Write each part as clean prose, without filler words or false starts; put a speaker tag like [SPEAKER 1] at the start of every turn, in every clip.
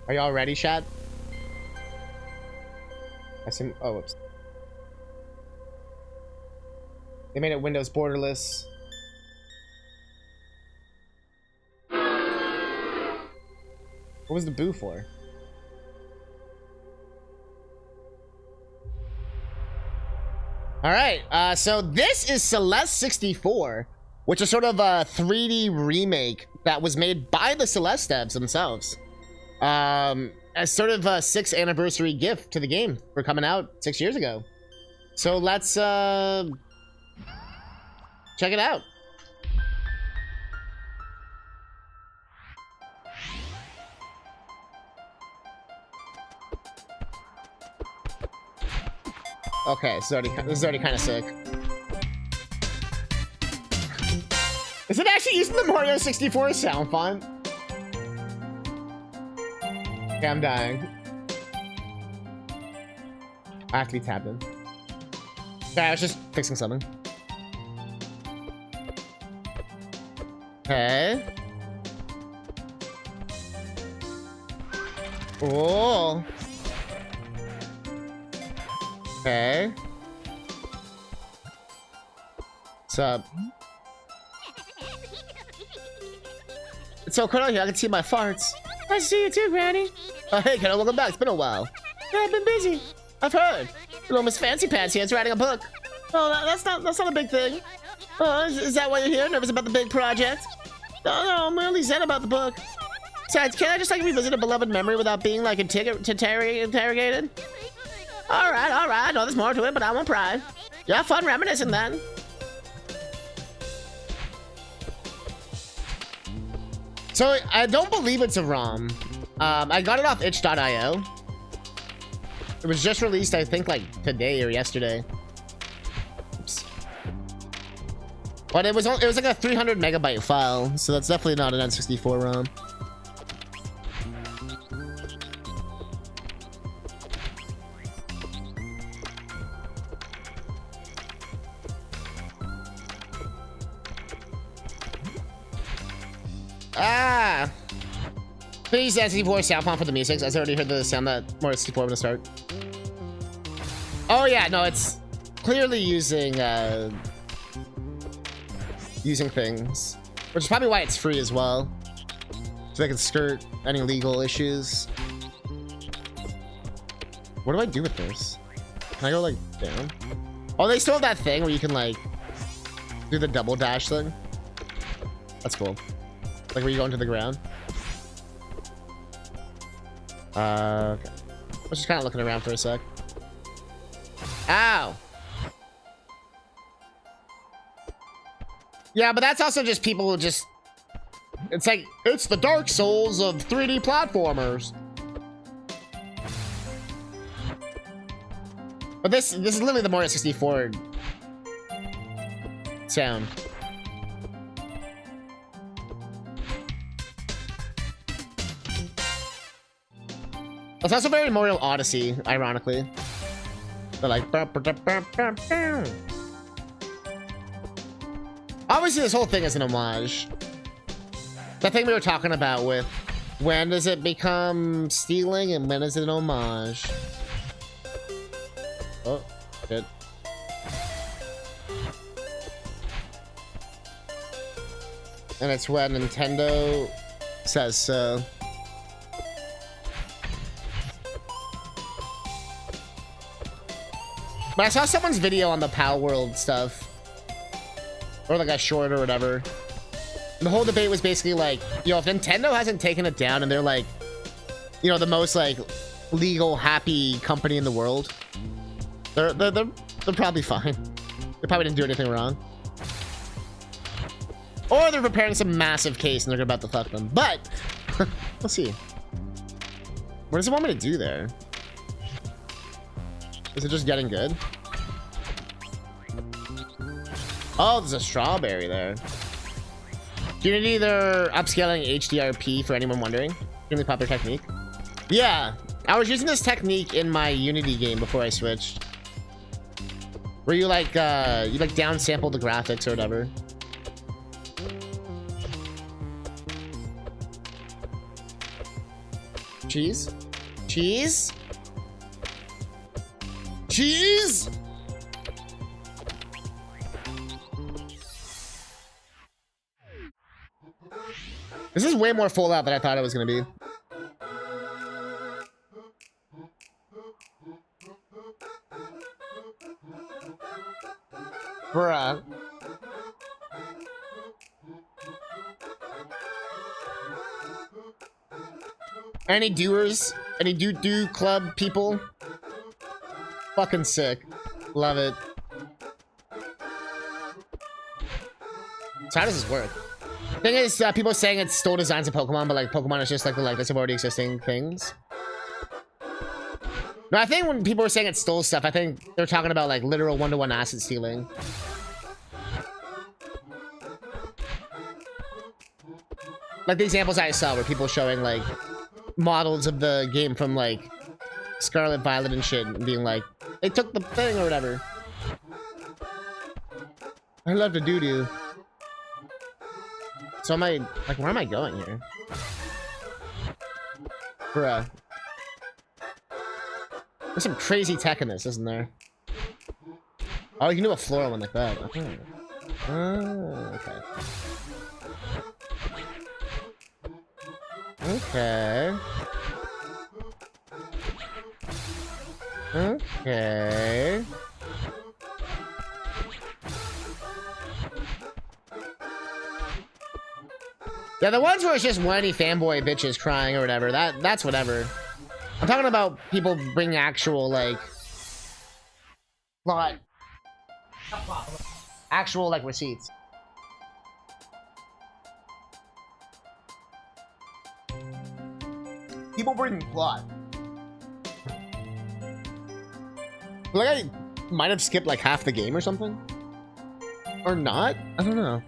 [SPEAKER 1] Are y'all ready, chat? I assume. Oh, whoops. They made it Windows borderless. What was the boo for? All right, so this is Celeste 64, which is sort of a 3D remake that was made by the Celeste devs themselves. As sort of a 6th anniversary gift to the game for coming out 6 years ago. So let's check it out. Okay, this is already kind of sick. Is it actually using the Mario 64 sound font? Okay, I'm dying. I have to be tapped in. Okay, I was just fixing something. Okay. Oh. Okay. What's up? It's so cold out here, I can see my farts. Nice to see you too, Granny. Oh, hey, Kiddo, welcome back. It's been a while. Yeah, I've been busy. I've heard. Little Miss Fancy Pants here is writing a book. Oh, that's not a big thing. Oh, is that why you're here? Nervous about the big project? No, I'm really zen about the book. Besides, can't I just like revisit a beloved memory without being like interrogated? All right. I know there's more to it, but I won't pry. You have fun reminiscing then. So I don't believe it's a ROM. I got it off itch.io. It was just released, I think, like today or yesterday. Oops. But it was like a 300 megabyte file, so that's definitely not an N64 ROM. Ah! Please N64 sound font for the music. I already heard the sound that more N64 when to start. Oh yeah, no, it's clearly using things, which is probably why it's free as well, so they can skirt any legal issues. What do I do with this? Can I go like down? Oh, they still have that thing where you can like do the double dash thing. That's cool. Like where you go into the ground. Okay. I was just kind of looking around for a sec. Ow! Yeah, but that's also just people who just... It's like, it's the Dark Souls of 3D platformers. But this is literally the Mario 64 sound. It's also very Mario Odyssey, ironically. They're like... Obviously, this whole thing is an homage. That thing we were talking about with... When does it become stealing and when is it an homage? Oh, good. And it's when Nintendo says so. But I saw someone's video on the Pal World stuff. Or like a short or whatever. And the whole debate was basically like, you know, if Nintendo hasn't taken it down and they're like, you know, the most like legal, happy company in the world, they're probably fine. They probably didn't do anything wrong. Or they're preparing some massive case and they're about to fuck them. But we'll see. What does it want me to do there? Is it just getting good? Oh, there's a strawberry there. Unity, they're upscaling HDRP for anyone wondering. Really popular technique. Yeah, I was using this technique in my Unity game before I switched. Where you like downsample the graphics or whatever. Cheese? Cheese? Cheese? This is way more full out than I thought it was gonna be. Bruh. Any doers? Any do club people? Fucking sick. Love it. So how does this work? Thing is, people are saying it's still designs of Pokemon, but like Pokemon is just like the likeness of already existing things. No, I think when people are saying it stole stuff, I think they're talking about like literal one-to-one asset stealing. Like the examples I saw where people showing like models of the game from like Scarlet Violet and shit and being like, they took the thing or whatever. I love to doo-doo. So am I, like, where am I going here? Bruh. There's some crazy tech in this, isn't there? Oh, you can do a floral one like that. Oh, okay. Okay. Okay. Yeah, the ones where it's just whiny fanboy bitches crying or whatever, that's whatever. I'm talking about people bringing actual, like, actual, like, receipts. People bring plot. Like, I might have skipped, like, half the game or something. Or not? I don't know.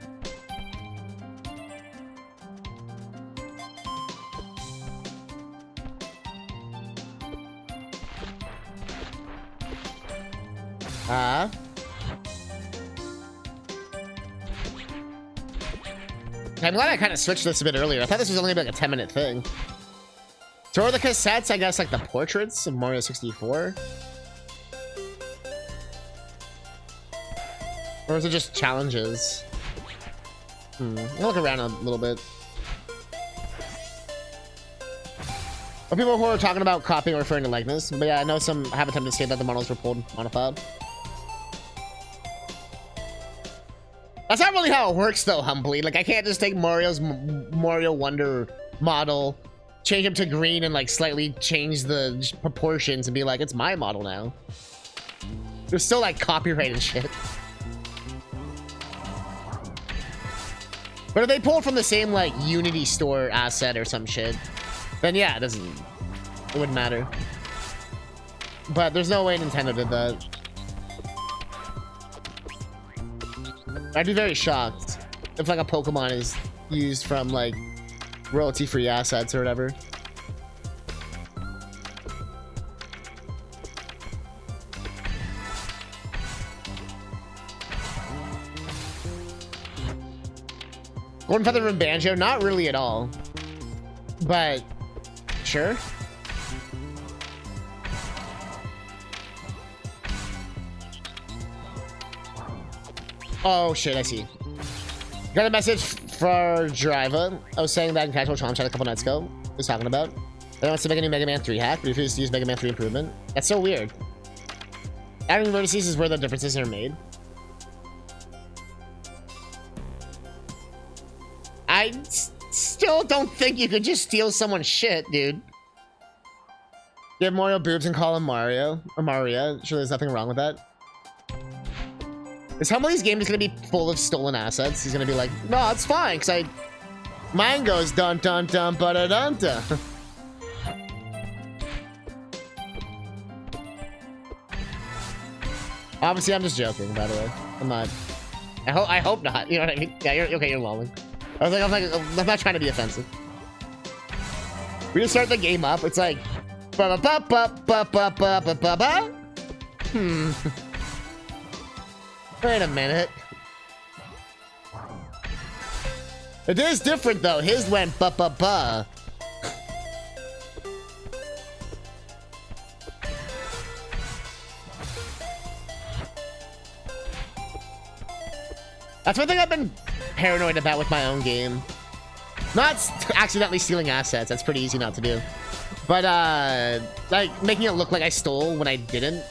[SPEAKER 1] I'm glad I kind of switched this a bit earlier. I thought this was only like a 10-minute thing. So are the cassettes, I guess, like the portraits of Mario 64? Or is it just challenges? I'll look around a little bit. Or people who are talking about copying or referring to likeness. But yeah, I know some have attempted to say that the models were pulled modified. That's not really how it works, though, humbly. Like, I can't just take Mario's Mario Wonder model, change him to green, and, like, slightly change the proportions and be like, it's my model now. There's still, like, copyright and shit. But if they pulled from the same, like, Unity store asset or some shit, then yeah, it wouldn't matter. But there's no way Nintendo did that. I'd be very shocked if like a Pokemon is used from like royalty-free assets or whatever. Golden Feather and Banjo? Not really at all. But sure. Oh shit, I see. Got a message for Driva. I was saying that in Casual Challenge Chat a couple nights ago. He was talking about. They wants to make a new Mega Man 3 hack, but refused to use Mega Man 3 improvement. That's so weird. Adding vertices is where the differences are made. I still don't think you could just steal someone's shit, dude. Give Mario boobs and call him Mario. Or Maria. Sure, there's nothing wrong with that. Is Humbly's game just gonna be full of stolen assets? He's gonna be like, no, it's fine, because mine goes dun dun dun ba da dun dun. Obviously, I'm just joking, by the way. I'm not. I hope not. You know what I mean? Yeah, you're okay, you're lolling. I'm not trying to be offensive. We just start the game up, it's like ba ba ba ba ba ba ba ba ba. Wait a minute. It is different though. His went ba ba ba. That's one thing I've been paranoid about with my own game. Not accidentally stealing assets. That's pretty easy not to do. But, like, making it look like I stole when I didn't.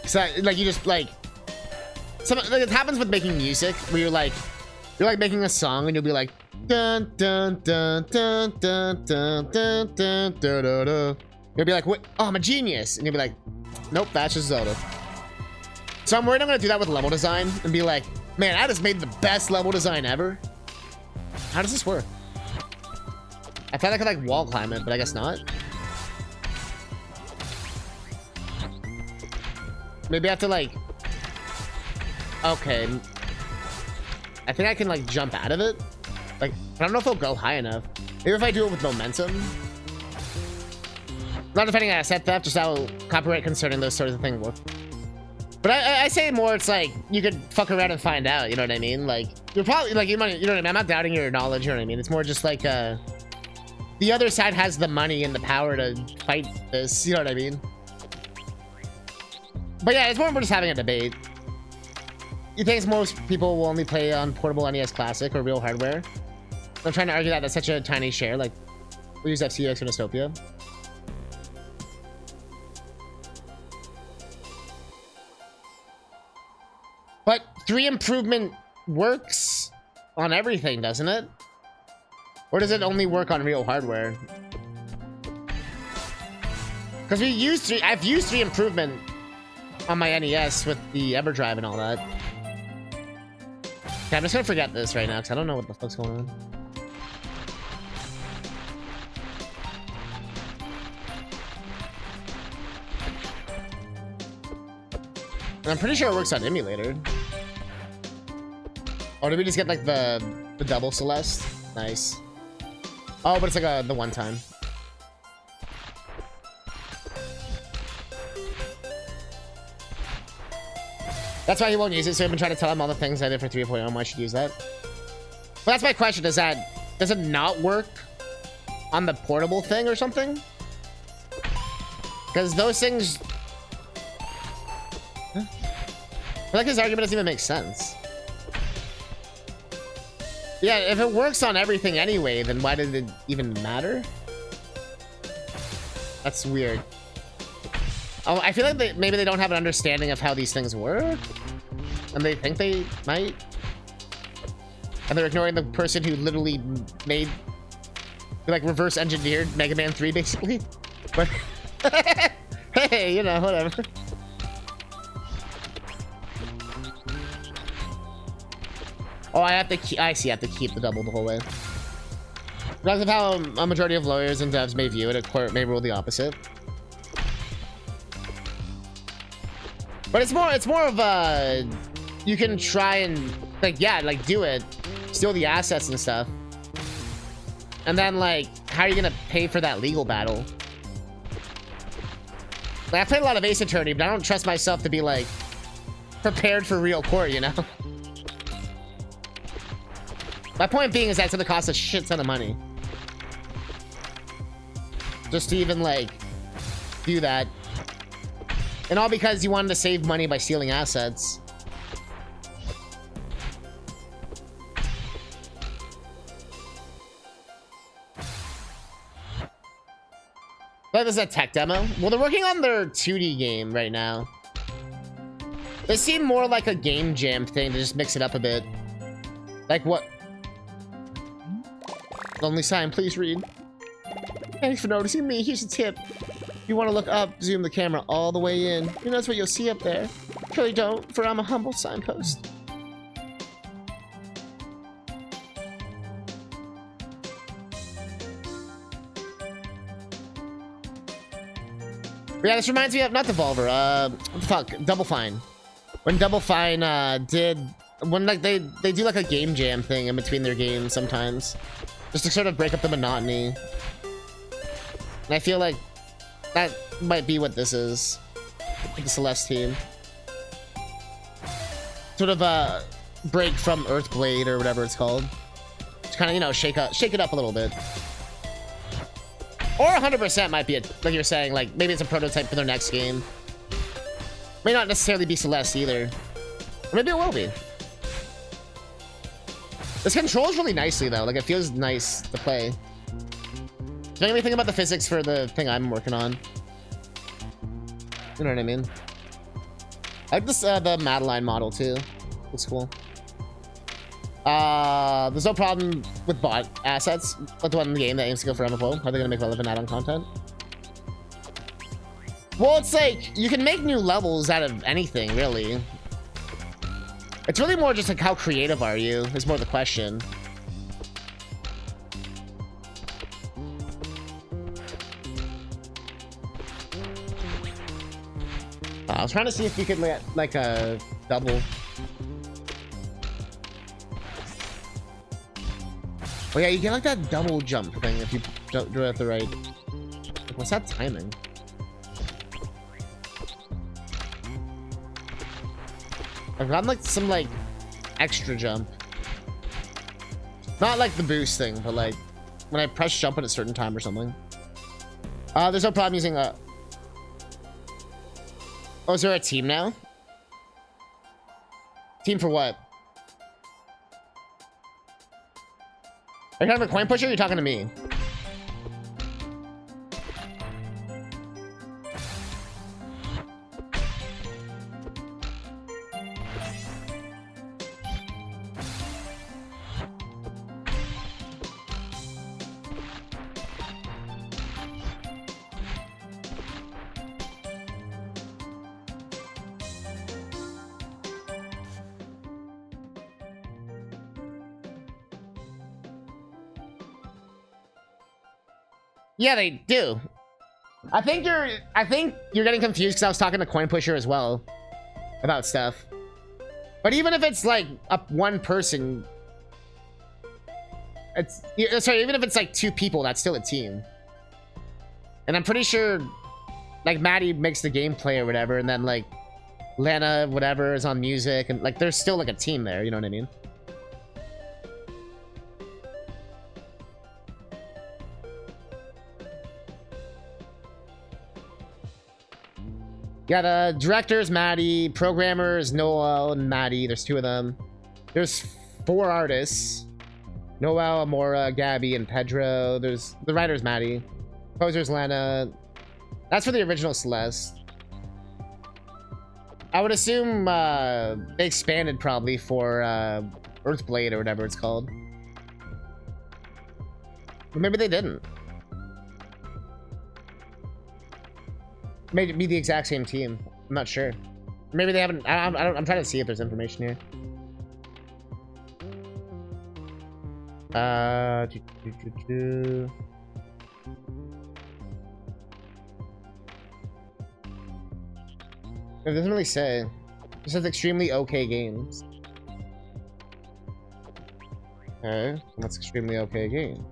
[SPEAKER 1] So, like, you just, like... like, it happens with making music, where you're like making a song, and you'll be like... Dun, dun, dun, dun, dun, dun, dun, dun, dun, dun, dun. You'll be like, what? Oh, I'm a genius. And you'll be like, nope, that's just Zelda. So I'm worried I'm gonna do that with level design, and be like, man, I just made the best level design ever. How does this work? I thought I could, like, wall climb it, but I guess not. Maybe I have to, like... Okay. I think I can, like, jump out of it. Like, I don't know if it'll go high enough. Maybe if I do it with momentum. Not defending asset theft, just how copyright concerning those sorts of things work. But I say more, it's like, you could fuck around and find out, you know what I mean? Like, you're probably, like, you know what I mean? I'm not doubting your knowledge, you know what I mean? It's more just like, the other side has the money and the power to fight this, you know what I mean? But yeah, it's more just having a debate. You think most people will only play on portable NES Classic or real hardware? I'm trying to argue that that's such a tiny share, like, we'll use FCX or Nostopia. But 3 improvement works on everything, doesn't it? Or does it only work on real hardware? Because I've used 3 improvement on my NES with the EverDrive and all that. Okay, I'm just gonna forget this right now because I don't know what the fuck's going on. And I'm pretty sure it works on emulator. Oh, did we just get like the double Celeste? Nice. Oh, but it's like the one time. That's why he won't use it, so I've been trying to tell him all the things I did for 3.0 and why I should use that. But that's my question, does it not work on the portable thing or something? Because those things... Huh? I feel like his argument doesn't even make sense. Yeah, if it works on everything anyway, then why did it even matter? That's weird. Oh, I feel like maybe they don't have an understanding of how these things work. And they think they might. And they're ignoring the person who literally made... like, reverse engineered Mega Man 3, basically. But... hey, you know, whatever. Oh, I have to I see, I have to keep the double the whole way. Because of how a majority of lawyers and devs may view it, a court may rule the opposite. But it's more of a... You can try and, like, yeah, like, do it. Steal the assets and stuff. And then, like, how are you gonna pay for that legal battle? Like, I played a lot of Ace Attorney, but I don't trust myself to be, like, prepared for real court, you know? My point being is that's gonna cost a shit ton of money. Just to even, like, do that. And all because you wanted to save money by stealing assets. But this is a tech demo. Well, they're working on their 2D game right now. They seem more like a game jam thing to just mix it up a bit. Like what? Lonely sign, please read. Thanks for noticing me. Here's a tip. If you want to look up, zoom the camera all the way in. Who knows what you'll see up there? Surely don't, for I'm a humble signpost. But yeah, this reminds me of, not Devolver, what the fuck, Double Fine. When Double Fine, when like they do like a game jam thing in between their games sometimes. Just to sort of break up the monotony. And I feel like that might be what this is. The Celeste team. Sort of a break from Earthblade or whatever it's called. To kind of, you know, shake it up a little bit. Or 100% might be it, like you're saying, like maybe it's a prototype for their next game. May not necessarily be Celeste either. Or maybe it will be. This controls really nicely though. Like it feels nice to play. Don't even think about the physics for the thing I'm working on. You know what I mean? I like this the Madeline model too. Looks cool. There's no problem with bot assets, like the one in the game that aims to go for MFO. How are they gonna make relevant add-on content? Well, it's like you can make new levels out of anything, really. It's really more just like how creative are you is more the question. I was trying to see if you could like a double. Oh yeah, you get like that double jump thing if you do it at the right. What's that timing? I've gotten like some like extra jump. Not like the boost thing, but like when I press jump at a certain time or something. There's no problem using a. Oh, is there a team now? Team for what? Are you talking about coin pusher or are you talking to me? Yeah, they do. I think you're getting confused because I was talking to Coin Pusher as well about stuff. But even if it's like one person, sorry, even if it's like two people, that's still a team. And I'm pretty sure like Maddie makes the gameplay or whatever, and then like Lana whatever is on music, and like there's still like a team there, you know what I mean? Yeah, the directors, Maddie. Programmers, Noel and Maddie. There's two of them. There's 4 artists. Noel, Amora, Gabby, and Pedro. There's the writers, Maddie. Composers, Lana. That's for the original Celeste. I would assume they expanded probably for Earthblade or whatever it's called. Or maybe they didn't. May be the exact same team. I'm not sure. Maybe they haven't. I'm trying to see if there's information here. It doesn't really say. It says extremely okay games. Okay, what's extremely okay game?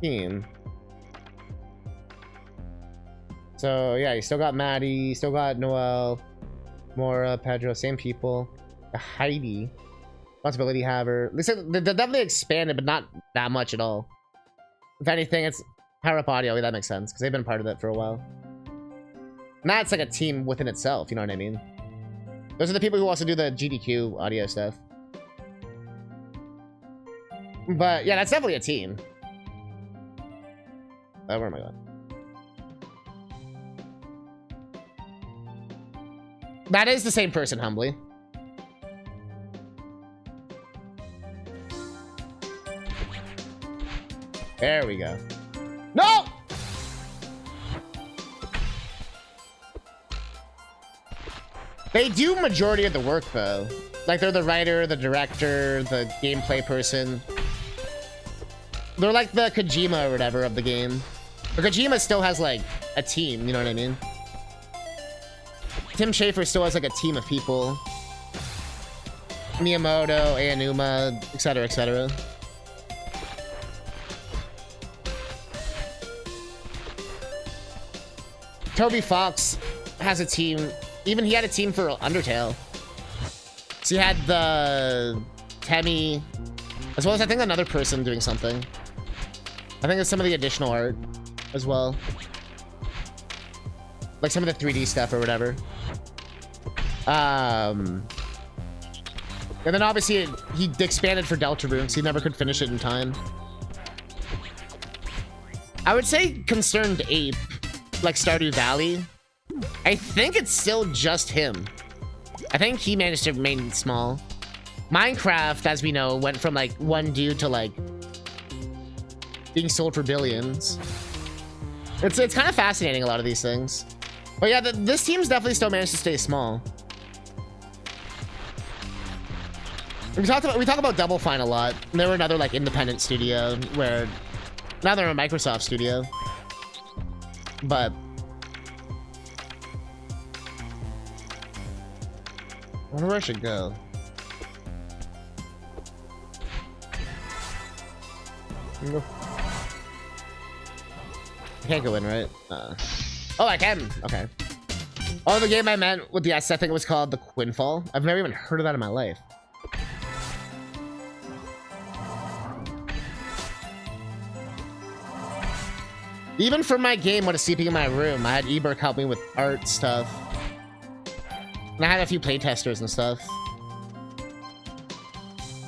[SPEAKER 1] Team. So yeah, you still got Maddie, you still got Noel, Mora, Pedro, same people. Heidi, responsibility haver. Listen, they're definitely expanded, but not that much at all. If anything, it's Power Up Audio. That makes sense because they've been part of it for a while. Now it's like a team within itself. You know what I mean? Those are the people who also do the GDQ audio stuff. But yeah, that's definitely a team. Oh, where am I going? That is the same person, humbly. There we go. No! They do majority of the work, though. Like, they're the writer, the director, the gameplay person. They're like the Kojima or whatever of the game. But Kojima still has, like, a team, you know what I mean? Tim Schafer still has like a team of people. Miyamoto, Aonuma, etc., etc. Toby Fox has a team. Even he had a team for Undertale. So he had the Temmie, as well as I think another person doing something. I think it's some of the additional art as well. Like some of the 3D stuff or whatever. And then obviously he expanded for Deltarune, so he never could finish it in time. I would say Concerned Ape, like Stardew Valley. I think it's still just him. I think he managed to remain small. Minecraft, as we know, went from like one dude to like being sold for billions. It's kind of fascinating, a lot of these things. But yeah, this team's definitely still managed to stay small. We talk about Double Fine a lot. They were another like independent studio where now they're a Microsoft studio. But I wonder where I should go. I can't go in, right? Oh, I can. Okay. Oh, the game I meant with the S, I think it was called the Quinfall. I've never even heard of that in my life. Even for my game, when I was sleeping in my room, I had Eberk help me with art stuff. And I had a few playtesters and stuff.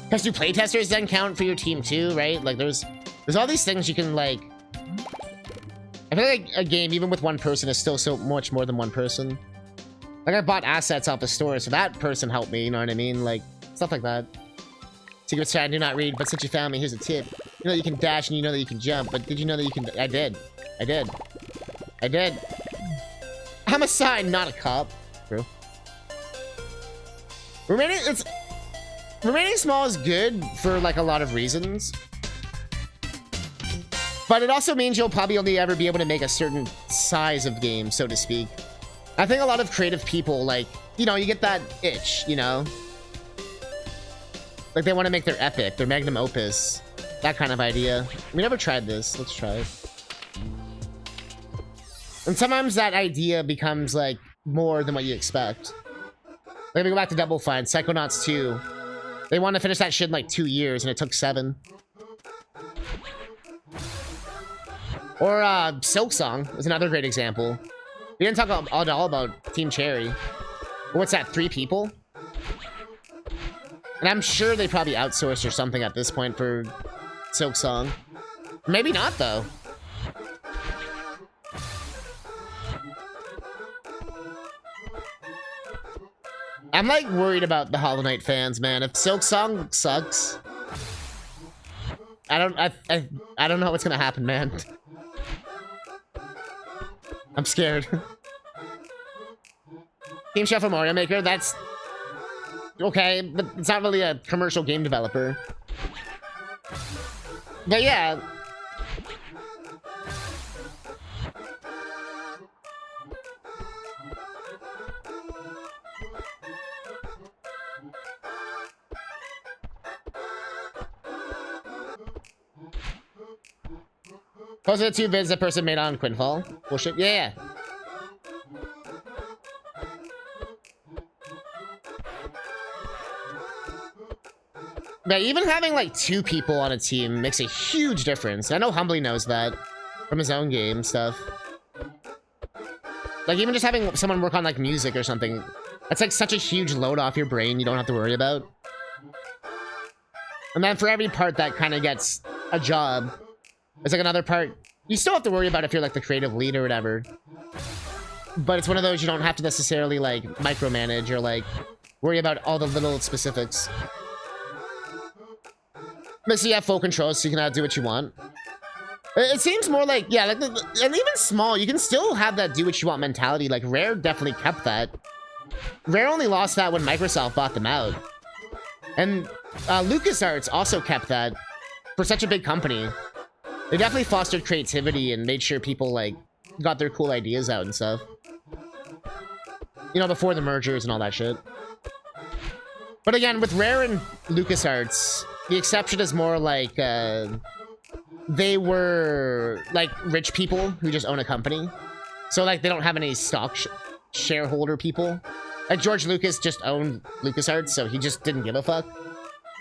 [SPEAKER 1] Because do playtesters then count for your team too, right? Like there's all these things you can like... I feel like a game, even with one person, is still so much more than one person. Like I bought assets off the store, so that person helped me, you know what I mean? Like, stuff like that. Secret Chat, I do not read, but since you found me, here's a tip. You know that you can dash and you know that you can jump, but did you know that you can... I did. I'm a sign, not a cop. True. Remaining small is good for like a lot of reasons. But it also means you'll probably only ever be able to make a certain size of game, so to speak. I think a lot of creative people, like, you know, you get that itch, you know? Like they want to make their epic, their magnum opus. That kind of idea. We never tried this. Let's try it. And sometimes that idea becomes like more than what you expect. Let me go back to Double Fine. Psychonauts 2. They wanted to finish that shit in like 2 years and it took 7. Or Silk Song is another great example. We didn't talk at all about Team Cherry. What's that, 3 people? And I'm sure they probably outsourced or something at this point for Silk Song. Maybe not, though. I'm like worried about the Hollow Knight fans, man. If Silk Song sucks, I don't know what's gonna happen, man. I'm scared. Team Chef for Mario Maker, that's okay, but it's not really a commercial game developer. But yeah. Those are the 2 vids that person made on Quinfall. Bullshit. Yeah. But even having like 2 people on a team makes a huge difference. I know Humbly knows that from his own game stuff. Like even just having someone work on like music or something, that's like such a huge load off your brain you don't have to worry about. And then for every part that kind of gets a job, it's like another part you still have to worry about if you're like the creative lead or whatever. But it's one of those you don't have to necessarily like micromanage or like worry about all the little specifics. But so you have full control, so you can do what you want. It seems more like, yeah, like, and even small, you can still have that do what you want mentality. Like Rare definitely kept that. Rare only lost that when Microsoft bought them out. And LucasArts also kept that for such a big company. They definitely fostered creativity and made sure people like got their cool ideas out and stuff. You know, before the mergers and all that shit. But again, with Rare and LucasArts, the exception is more like they were like rich people who just own a company. So like they don't have any stock shareholder people. Like George Lucas just owned LucasArts, so he just didn't give a fuck.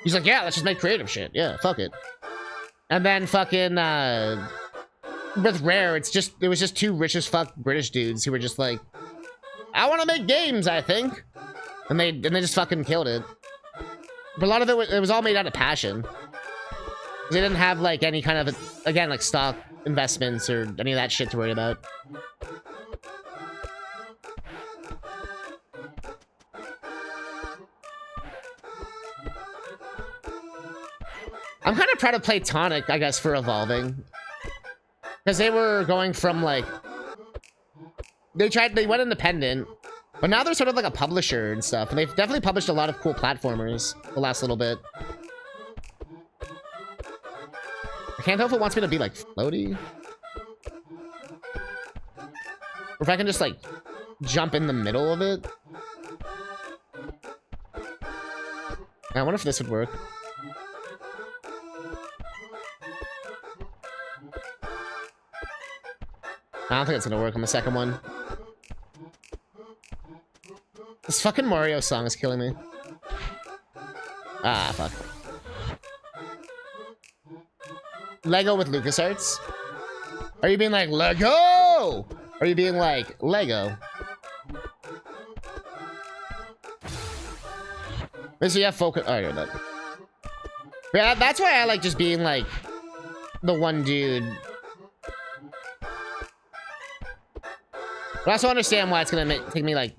[SPEAKER 1] He's like, yeah, let's just make creative shit. Yeah, fuck it. And then fucking with Rare, it was just 2 rich as fuck British dudes who were just like, I want to make games, I think. And they just fucking killed it. But a lot of it was all made out of passion. They didn't have like any kind of, again, like stock investments or any of that shit to worry about. I'm kind of proud of Platonic, I guess, for evolving. Because they were going from like... They went independent. But now they're sort of like a publisher and stuff. And they've definitely published a lot of cool platformers the last little bit. I can't tell if it wants me to be like floaty. Or if I can just like jump in the middle of it. I wonder if this would work. I don't think it's gonna work on the second one. This fucking Mario song is killing me. Ah, fuck. Lego with LucasArts? Are you being like, Lego? Or are you being like, Lego? So you have focus. Oh, you're that. Yeah, that's why I like just being like the one dude. But I also understand why it's gonna take me like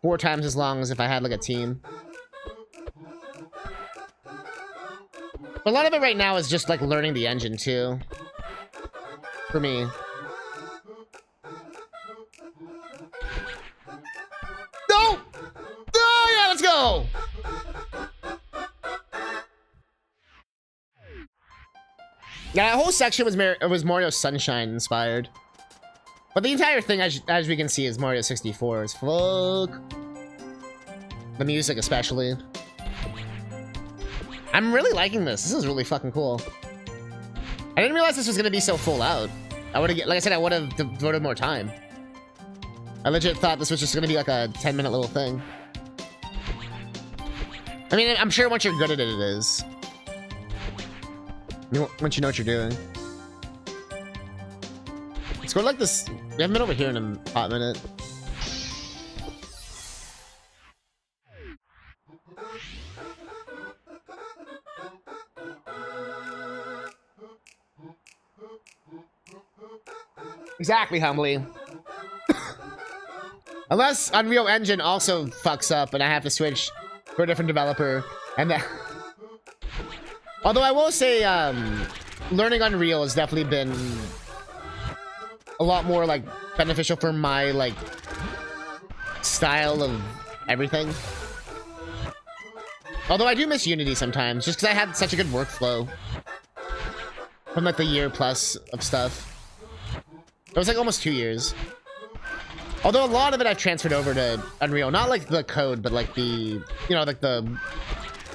[SPEAKER 1] 4 times as long as if I had like a team. But a lot of it right now is just like learning the engine too. For me. No! Oh yeah, let's go! Yeah, that whole section was Mario Sunshine inspired. But the entire thing, as we can see, is Mario 64 as fuck. The music especially. I'm really liking this. This is really fucking cool. I didn't realize this was gonna be so full out. I would have, like I said, I would have devoted more time. I legit thought this was just gonna be like a 10-minute little thing. I mean, I'm sure once you're good at it, it is. Once you know what you're doing. Let's go to like this. We haven't been over here in a hot minute. Exactly, Humbly. Unless Unreal Engine also fucks up and I have to switch for a different developer. And that... Although I will say, learning Unreal has definitely been a lot more like beneficial for my like style of everything. Although I do miss Unity sometimes, just because I had such a good workflow from like the year plus of stuff. It was like almost 2 years. Although a lot of it I've transferred over to Unreal, not like the code, but like the, you know, like the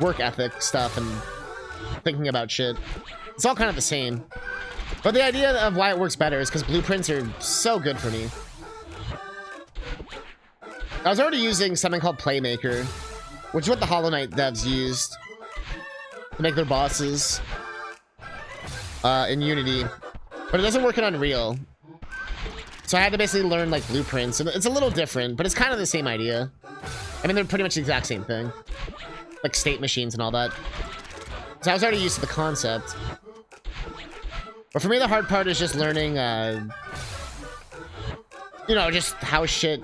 [SPEAKER 1] work ethic stuff and thinking about shit. It's all kind of the same. But the idea of why it works better is because blueprints are so good for me. I was already using something called Playmaker, which is what the Hollow Knight devs used to make their bosses in Unity. But it doesn't work in Unreal. So I had to basically learn like blueprints. And it's a little different, but it's kind of the same idea. I mean, they're pretty much the exact same thing. Like state machines and all that. So I was already used to the concept. But for me, the hard part is just learning, you know, just how shit,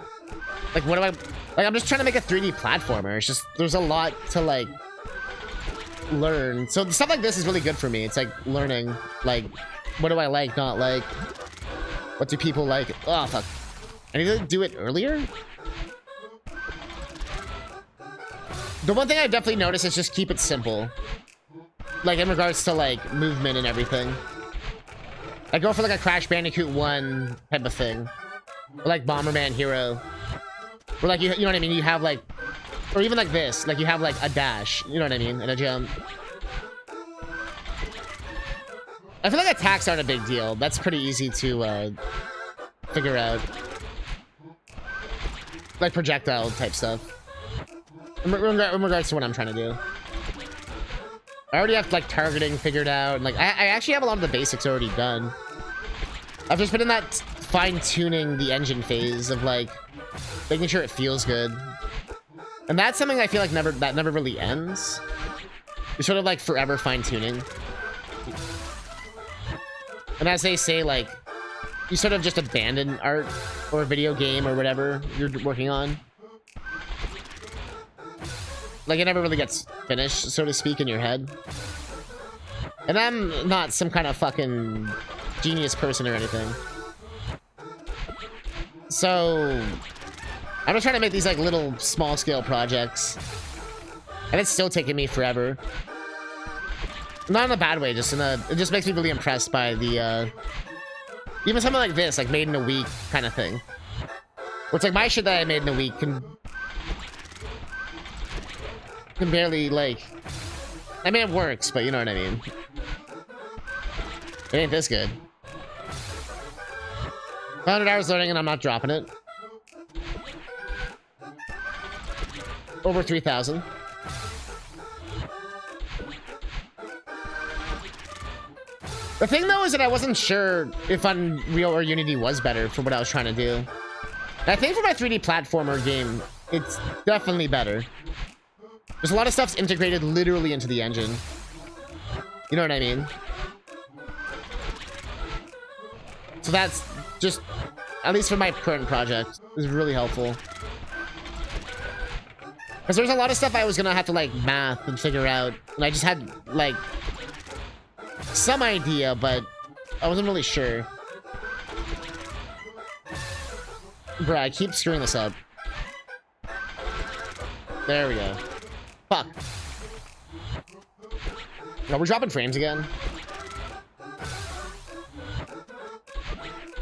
[SPEAKER 1] like, what do I, like, I'm just trying to make a 3D platformer. It's just, there's a lot to, like, learn. So stuff like this is really good for me. It's, like, learning, like, what do I like, not like? What do people like? Oh, fuck. I need to do it earlier? The one thing I've definitely noticed is just keep it simple. Like, in regards to, like, movement and everything. I go for like a Crash Bandicoot 1 type of thing. Or like Bomberman Hero. Or like, you know what I mean? You have like... Or even like this. Like you have like a dash. You know what I mean? And a jump. I feel like attacks aren't a big deal. That's pretty easy to figure out. Like projectile type stuff. In regards to what I'm trying to do. I already have like targeting figured out. Like I actually have a lot of the basics already done. I've just been in that fine-tuning the engine phase of like making sure it feels good. And that's something I feel like never really ends. You're sort of like forever fine-tuning. And as they say, like, you sort of just abandon art or a video game or whatever you're working on. Like, it never really gets finished, so to speak, in your head. And I'm not some kind of fucking genius person or anything. So, I'm just trying to make these, like, little small-scale projects. And it's still taking me forever. Not in a bad way, just in a... It just makes me really impressed by the, even something like this, like, made in a week kind of thing. Where it's like, my shit that I made in a week can barely, like... I mean, it works, but you know what I mean. It ain't this good. 100 hours learning and I'm not dropping it. Over 3,000. The thing though is that I wasn't sure if Unreal or Unity was better for what I was trying to do. And I think for my 3D platformer game, it's definitely better. There's a lot of stuff's integrated literally into the engine. You know what I mean? So that's just, at least for my current project, is really helpful. Because there's a lot of stuff I was gonna have to like math and figure out, and I just had like some idea, but I wasn't really sure. Bruh, I keep screwing this up. There we go. Fuck. No, we're dropping frames again.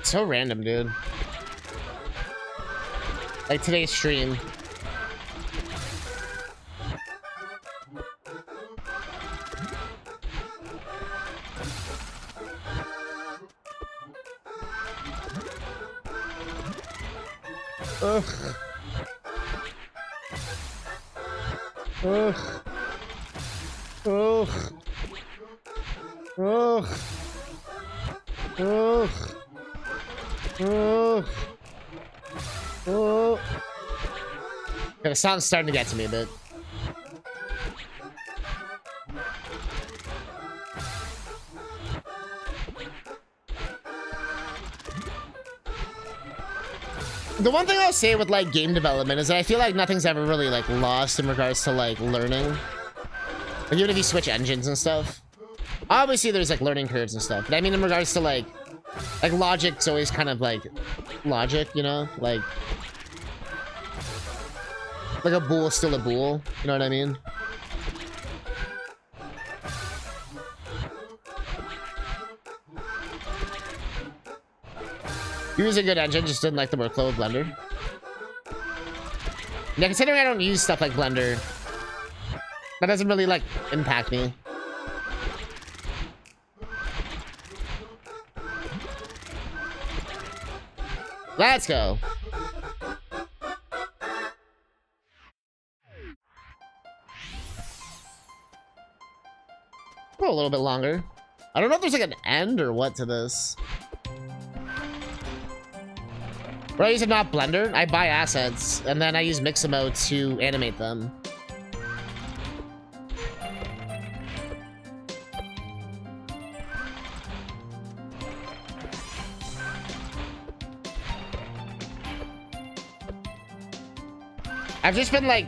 [SPEAKER 1] So random, dude. Like today's stream. Ugh. Ugh. Ugh. Ugh. Ugh. Ugh. Ugh. Yeah, the song's starting to get to me a bit. The one thing I'll say with like game development is that I feel like nothing's ever really like lost in regards to like learning. Like even if you switch engines and stuff. Obviously there's like learning curves and stuff. But I mean in regards to like logic's always kind of like logic, you know? Like a bool is still a bool, you know what I mean? Use a good engine, just didn't like the workflow of Blender. Yeah, considering I don't use stuff like Blender, that doesn't really like impact me. Let's go. Go a little bit longer. I don't know if there's like an end or what to this. But I use not Blender. I buy assets, and then I use Mixamo to animate them. I've just been, like,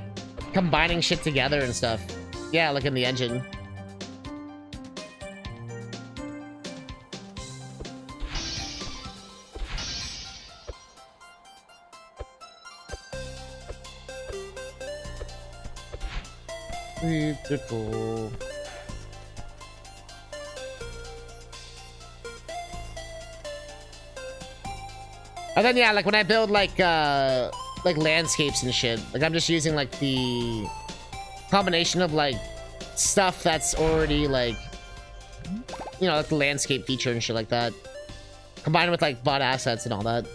[SPEAKER 1] combining shit together and stuff. Yeah, like in the engine. Beautiful. And then yeah, like when I build like landscapes and shit, like I'm just using like the combination of like stuff that's already like, you know, like the landscape feature and shit like that, combined with like bought assets and all that.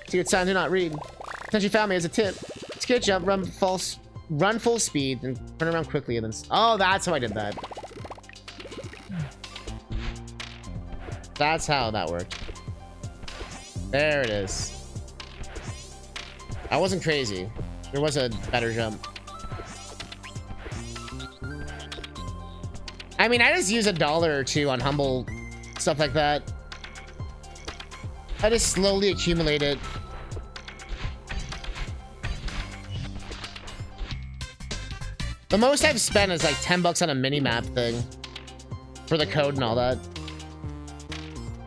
[SPEAKER 1] See what sign do not read. Since you found me as a tip, skid jump, run full speed, and turn around quickly, and then... Oh, that's how I did that. That's how that worked. There it is. I wasn't crazy. There was a better jump. I mean, I just use $1 or $2 on Humble, stuff like that. I just slowly accumulate it. The most I've spent is like $10 on a mini-map thing for the code and all that.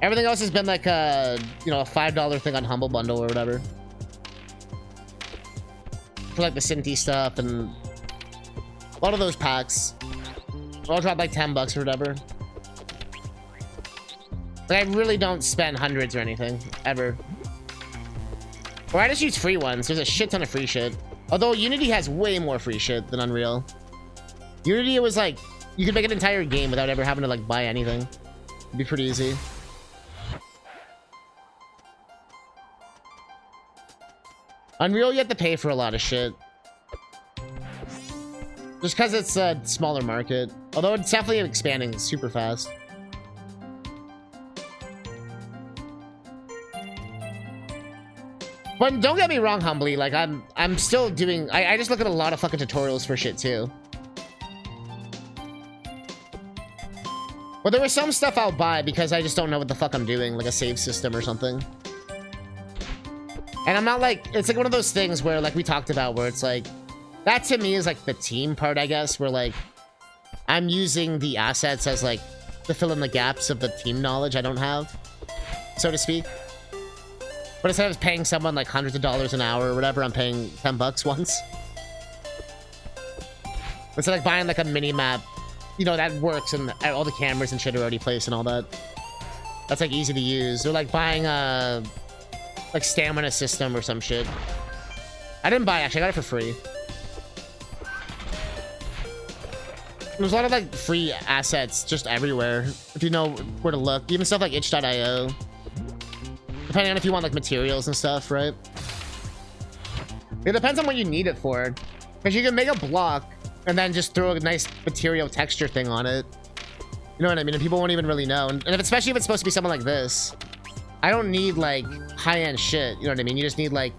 [SPEAKER 1] Everything else has been like a, you know, a $5 thing on Humble Bundle or whatever. For like the Cinti stuff and a lot of those packs. I'll drop like $10 or whatever. Like, I really don't spend hundreds or anything, ever. Or I just use free ones. There's a shit ton of free shit. Although Unity has way more free shit than Unreal. Unity, it was like, you could make an entire game without ever having to like buy anything. It'd be pretty easy. Unreal, you have to pay for a lot of shit. Just because it's a smaller market. Although it's definitely expanding super fast. But don't get me wrong, Humbly, like I'm still doing, I just look at a lot of fucking tutorials for shit too. But there was some stuff I'll buy because I just don't know what the fuck I'm doing, like a save system or something. And I'm not like, it's like one of those things where like we talked about where it's like, that to me is like the team part, I guess, where like I'm using the assets as like to fill in the gaps of the team knowledge I don't have, so to speak. But instead of paying someone like hundreds of dollars an hour or whatever, I'm paying $10 once. It's like buying like a mini map, you know, that works and all the cameras and shit are already placed and all that. That's like easy to use. Or like buying a like stamina system or some shit. I didn't buy it, actually, I got it for free. There's a lot of like free assets just everywhere if you know where to look. Even stuff like itch.io. Depending on if you want like materials and stuff, right? It depends on what you need it for. Because you can make a block and then just throw a nice material texture thing on it. You know what I mean? And people won't even really know. And if, especially if it's supposed to be something like this. I don't need like high-end shit. You know what I mean? You just need like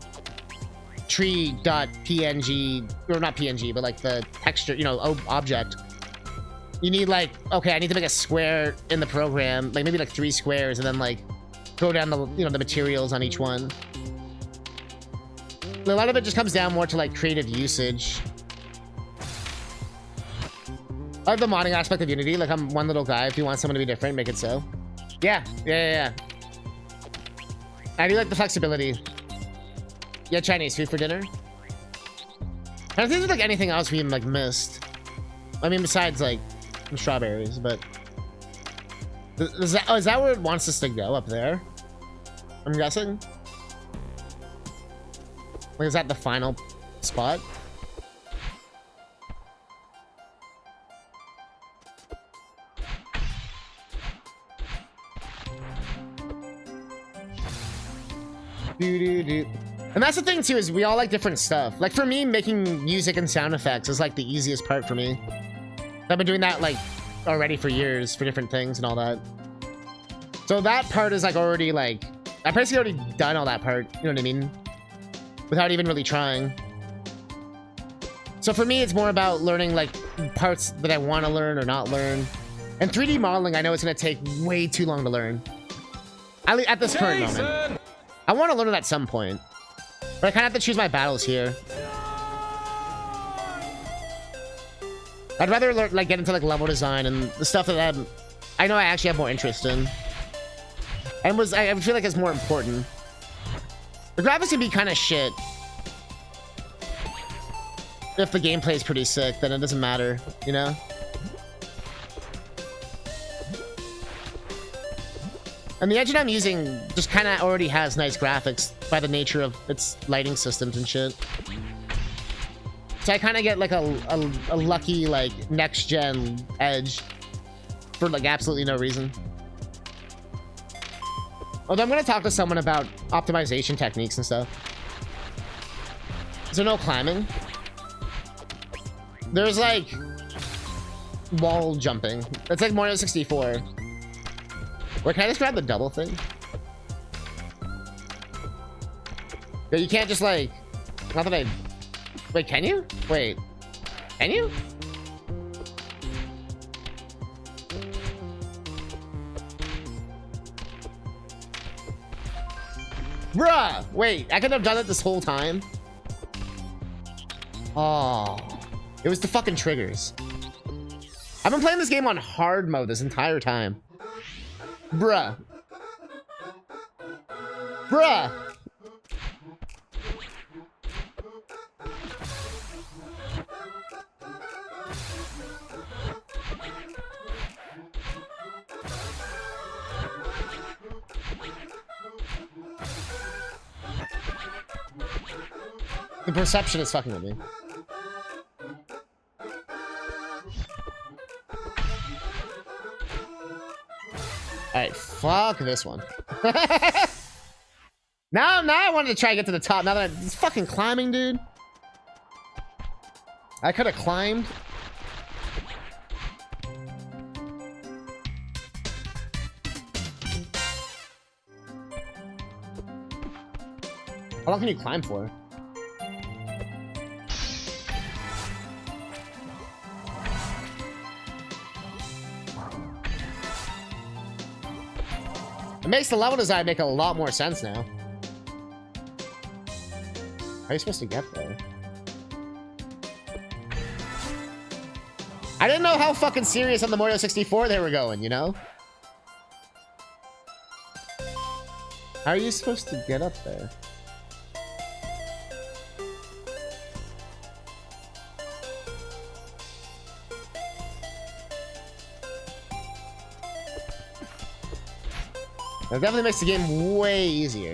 [SPEAKER 1] tree.png, or not PNG, but like the texture, you know, object. You need like, okay, I need to make a square in the program, like maybe like 3 squares, and then like go down the, you know, the materials on each one. A lot of it just comes down more to like creative usage. I like the modding aspect of Unity. Like, I'm one little guy. If you want someone to be different, make it so. Yeah. I do like the flexibility. You had Chinese food for dinner? I don't think there's like anything else we like missed. I mean, besides like some strawberries, but is that where it wants us to go, up there? I'm guessing. Like, is that the final spot? And that's the thing too, is we all like different stuff. Like for me, making music and sound effects is like the easiest part for me. I've been doing that like already for years for different things and all that. So that part is like already like, I've basically already done all that part, you know what I mean? Without even really trying. So for me, it's more about learning like parts that I want to learn or not learn. And 3D modeling, I know it's going to take way too long to learn. At this current moment. I want to learn it at some point. But I kind of have to choose my battles here. I'd rather learn, like, get into like level design and the stuff that I know I actually have more interest in. And I feel like it's more important. The graphics can be kind of shit. If the gameplay is pretty sick, then it doesn't matter, you know? And the engine I'm using just kind of already has nice graphics by the nature of its lighting systems and shit. So I kind of get like a lucky like next gen edge for like absolutely no reason. Although I'm gonna talk to someone about optimization techniques and stuff. Is there no climbing? There's like wall jumping. It's like Mario 64. Wait, can I just grab the double thing? Yeah, you can't just like... Not that I... Wait, can you? Wait. Can you? Bruh! Wait, I could have done it this whole time? Oh. It was the fucking triggers. I've been playing this game on hard mode this entire time. Bruh. Bruh! The perception is fucking with me. Alright, fuck this one. now I wanted to try to get to the top. Now that it's fucking climbing, dude. I could have climbed. How long can you climb for? It makes the level design make a lot more sense now. How are you supposed to get there? I didn't know how fucking serious on the Mario 64 they were going, you know? How are you supposed to get up there? That definitely makes the game way easier.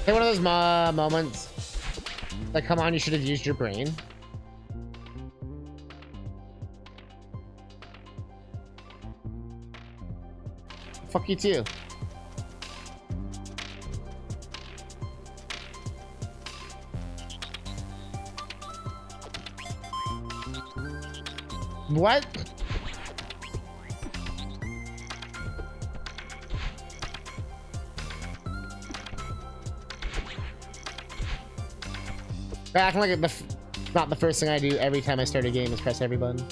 [SPEAKER 1] Hey, one of those moments. Like, come on, you should have used your brain. Fuck you too. What? Acting like not the first thing I do every time I start a game is press every button.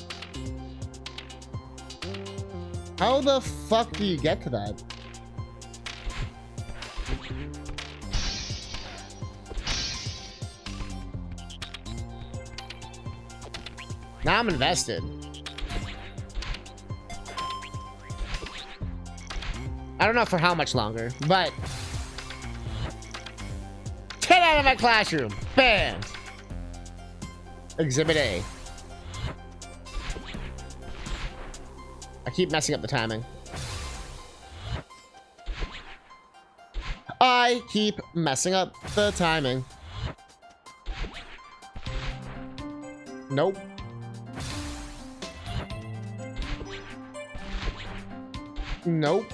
[SPEAKER 1] How the fuck do you get to that? Now I'm invested. I don't know for how much longer, but... Get out of my classroom! Bam! Exhibit A. I keep messing up the timing. I keep messing up the timing. Nope. Nope.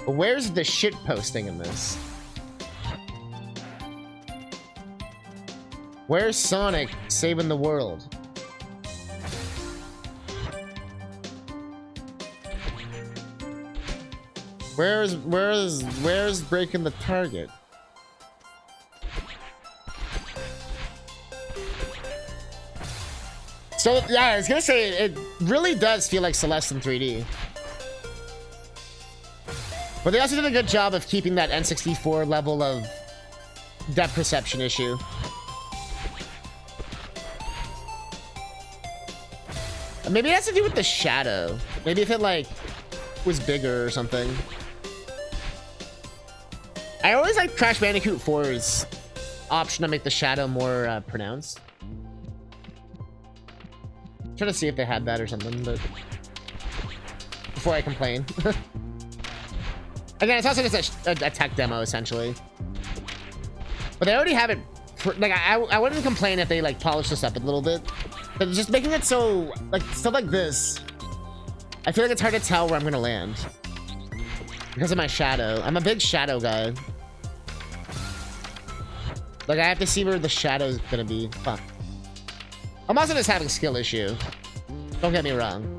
[SPEAKER 1] Where's the shit posting in this? Where's Sonic saving the world? Where's breaking the target? So yeah, I was gonna say it really does feel like Celeste in 3D. But they also did a good job of keeping that N64 level of depth perception issue. Maybe it has to do with the shadow. Maybe if it like was bigger or something. I always like Crash Bandicoot 4's option to make the shadow more pronounced. I'm trying to see if they had that or something, but before I complain. Again, it's also just a tech demo, essentially. But they already have it... like, I wouldn't complain if they, like, polished this up a little bit. But just making it so... like, stuff like this... I feel like it's hard to tell where I'm gonna land. Because of my shadow. I'm a big shadow guy. Like, I have to see where the shadow's gonna be. Fuck. I'm also just having a skill issue. Don't get me wrong.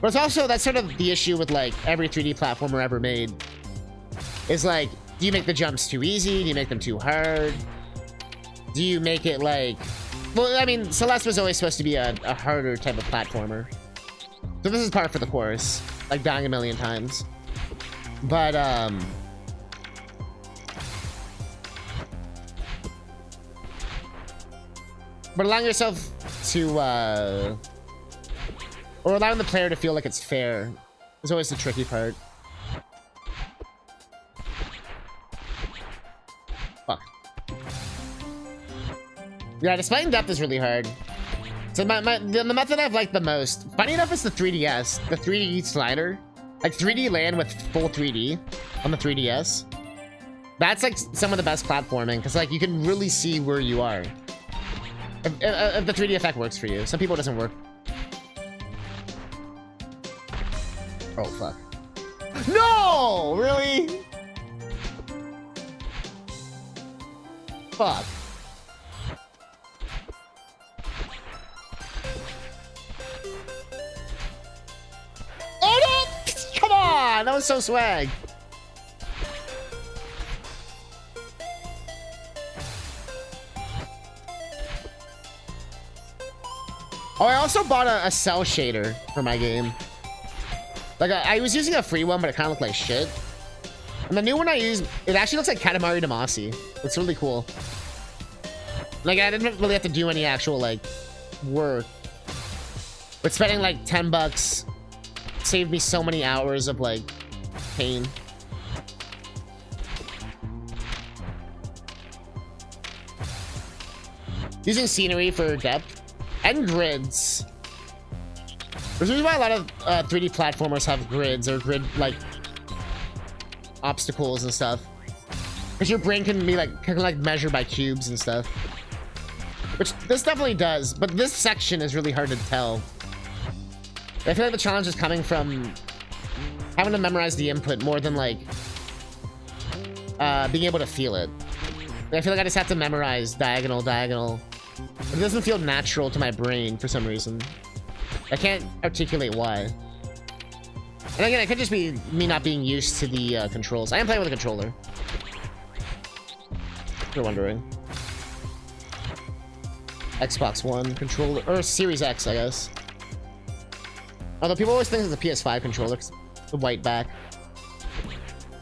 [SPEAKER 1] But it's also, that's sort of the issue with like every 3D platformer ever made. Is like, do you make the jumps too easy? Do you make them too hard? Do you make it like... Well, I mean, Celeste was always supposed to be a harder type of platformer. So this is par for the course. Like dying a million times. But, but allowing yourself to, or allowing the player to feel like it's fair is always the tricky part. Fuck. Yeah, displaying depth is really hard. So the method I've liked the most, funny enough, is the 3DS, the 3D slider. Like 3D land with full 3D on the 3DS. That's like some of the best platforming, because like you can really see where you are. If the 3D effect works for you. Some people it doesn't work. Oh, fuck. No! Really? Fuck. Oh, no! Come on! That was so swag. Oh, I also bought a cell shader for my game. Like, I was using a free one, but it kind of looked like shit. And the new one I use, it actually looks like Katamari Damacy. It's really cool. Like, I didn't really have to do any actual, like, work. But spending, like, 10 bucks saved me so many hours of, like, pain. Using scenery for depth. And grids. There's a reason why a lot of 3D platformers have grids or grid like obstacles and stuff. Because your brain can be like measured by cubes and stuff. Which this definitely does, but this section is really hard to tell. I feel like the challenge is coming from having to memorize the input more than like being able to feel it. I feel like I just have to memorize diagonal. It doesn't feel natural to my brain for some reason. I can't articulate why. And again, it could just be me not being used to the controls. I am playing with a controller. If you're wondering. Xbox One controller, or Series X, I guess. Although people always think it's a PS5 controller, 'cause the white back.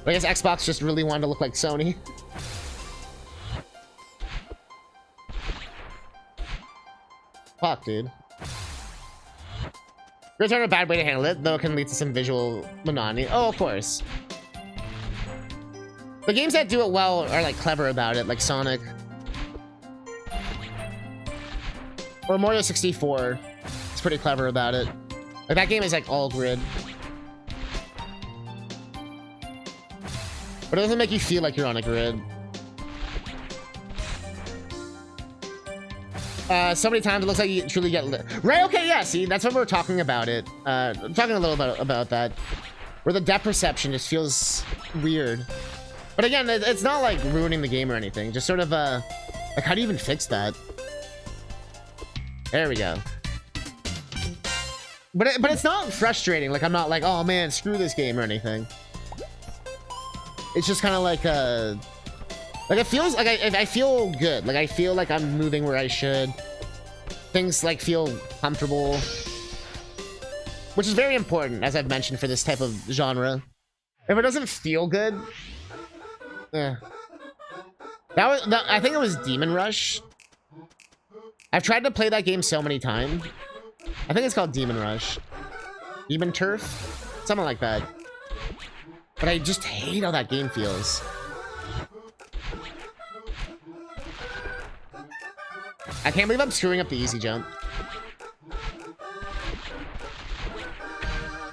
[SPEAKER 1] But I guess Xbox just really wanted to look like Sony. Fuck, dude. Grids aren't a bad way to handle it, though it can lead to some visual monotony. Oh, of course. The games that do it well are like clever about it, like Sonic. Or Mario 64. It's pretty clever about it. Like that game is like all grid. But it doesn't make you feel like you're on a grid. So many times it looks like you truly get lit. Right, okay, yeah, see, that's what we're talking about it. I'm talking a little bit about that. Where the depth perception just feels weird. But again, it's not like ruining the game or anything. Just sort of, like, how do you even fix that? There we go. But it's not frustrating. Like, I'm not like, oh man, screw this game or anything. It's just kind of like, like, it feels like I feel good. Like, I feel like I'm moving where I should. Things, like, feel comfortable. Which is very important, as I've mentioned, for this type of genre. If it doesn't feel good... I think it was Demon Rush. I've tried to play that game so many times. I think it's called Demon Rush. Demon Turf? Something like that. But I just hate how that game feels. I can't believe I'm screwing up the easy jump.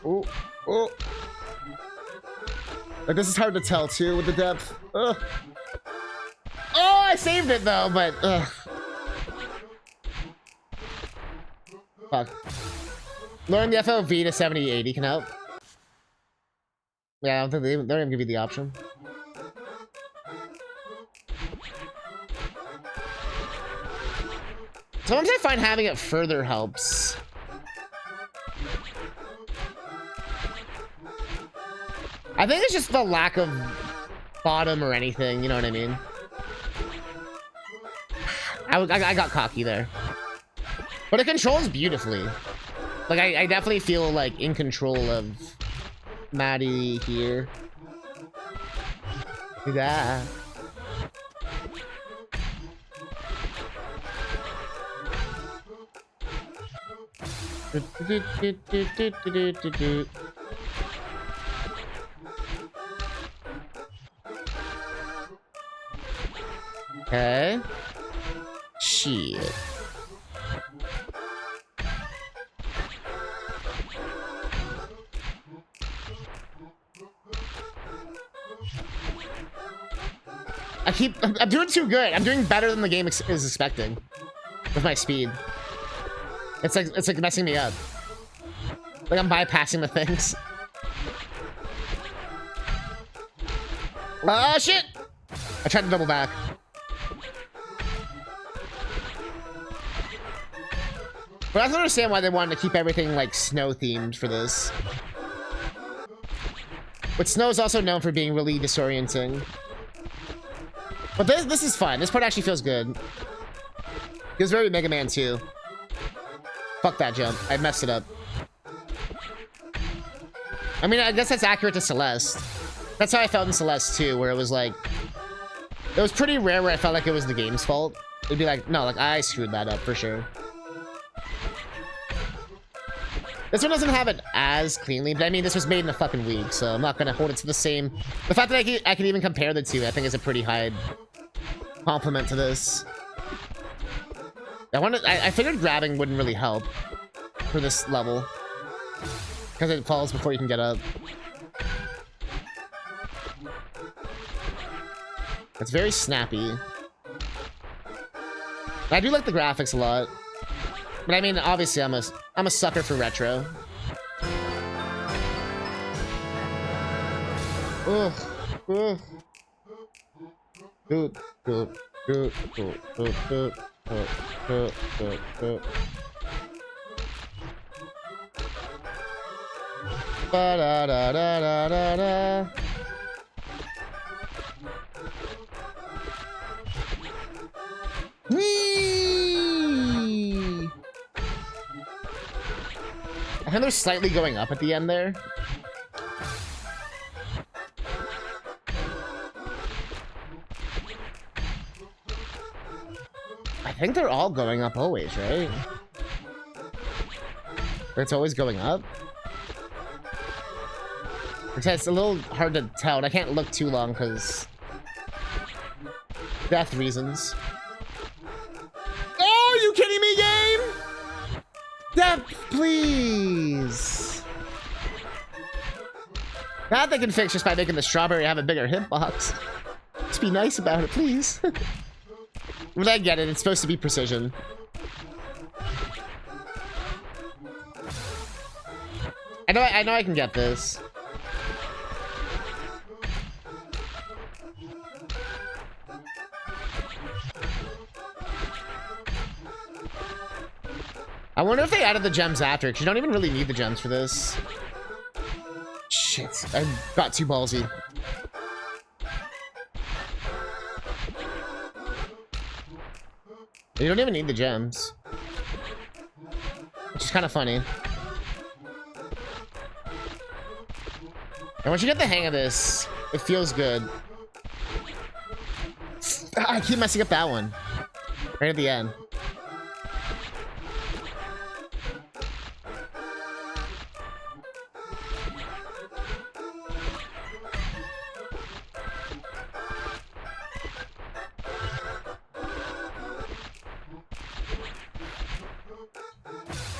[SPEAKER 1] Oh, oh. Like, this is hard to tell, too, with the depth. Ugh. Oh, I saved it, though, but... Ugh. Fuck. Lowering the FOV to 70-80 can help. Yeah, I don't think they don't even give you the option. Sometimes I find having it further helps. I think it's just the lack of bottom or anything, you know what I mean? I got cocky there. But it controls beautifully. Like, I definitely feel, like, in control of Maddie here. Yeah. Okay. Shit. I'm doing too good. I'm doing better than the game is expecting with my speed. It's like messing me up. Like I'm bypassing the things. Oh shit! I tried to double back. But I don't understand why they wanted to keep everything like snow themed for this. But snow is also known for being really disorienting. But this is fun. This part actually feels good. Feels very Mega Man 2. Fuck that jump. I messed it up. I mean, I guess that's accurate to Celeste. That's how I felt in Celeste too, where it was like... It was pretty rare where I felt like it was the game's fault. It'd be like, no, like, I screwed that up for sure. This one doesn't have it as cleanly, but I mean, this was made in a fucking week, so I'm not gonna hold it to the same... The fact that I can even compare the two, I think is a pretty high compliment to this. I figured grabbing wouldn't really help for this level. Because it falls before you can get up. It's very snappy. I do like the graphics a lot. But I mean, obviously I'm a sucker for retro. Ugh. Ugh. Good. Ba da da da da da da. Whee! I think they're slightly going up at the end there. I think they're all going up always, right? It's always going up? It's a little hard to tell, and I can't look too long because... death reasons. Oh, are you kidding me, game? Death, please. That they can fix just by making the strawberry have a bigger hitbox. Just be nice about it, please. But I get it, it's supposed to be precision. I know I can get this. I wonder if they added the gems after, because you don't even really need the gems for this. Shit, I got too ballsy. You don't even need the gems. Which is kind of funny. And once you get the hang of this, it feels good. I keep messing up that one. Right at the end.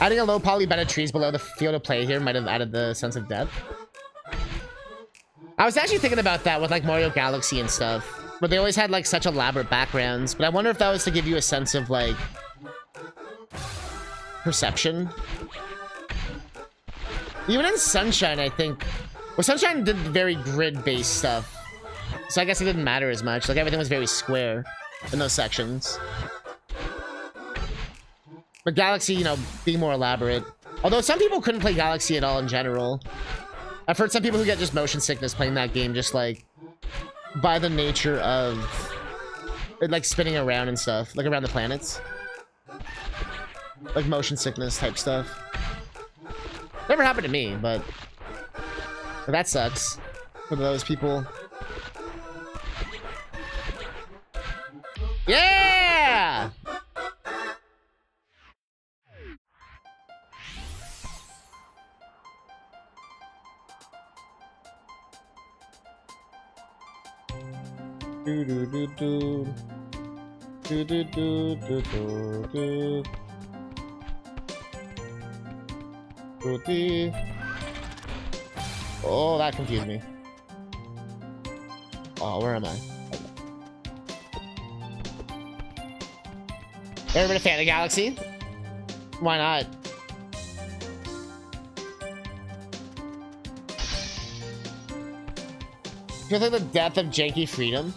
[SPEAKER 1] Adding a low poly bed of trees below the field of play here might have added the sense of depth. I was actually thinking about that with like Mario Galaxy and stuff, but they always had like such elaborate backgrounds. But I wonder if that was to give you a sense of like perception. Even in Sunshine, I think. Well, Sunshine did very grid-based stuff, so I guess it didn't matter as much. Like everything was very square in those sections. But Galaxy, you know, being more elaborate. Although some people couldn't play Galaxy at all in general. I've heard some people who get just motion sickness playing that game, just like by the nature of it, like spinning around and stuff, like around the planets, like motion sickness type stuff. Never happened to me, but that sucks for those people. Yeah! Do do do do do do do do do do do. Oh, that confused me. Oh, where am I? Ever been a fan of Galaxy? Why not? Feels like the death of Janky Freedom.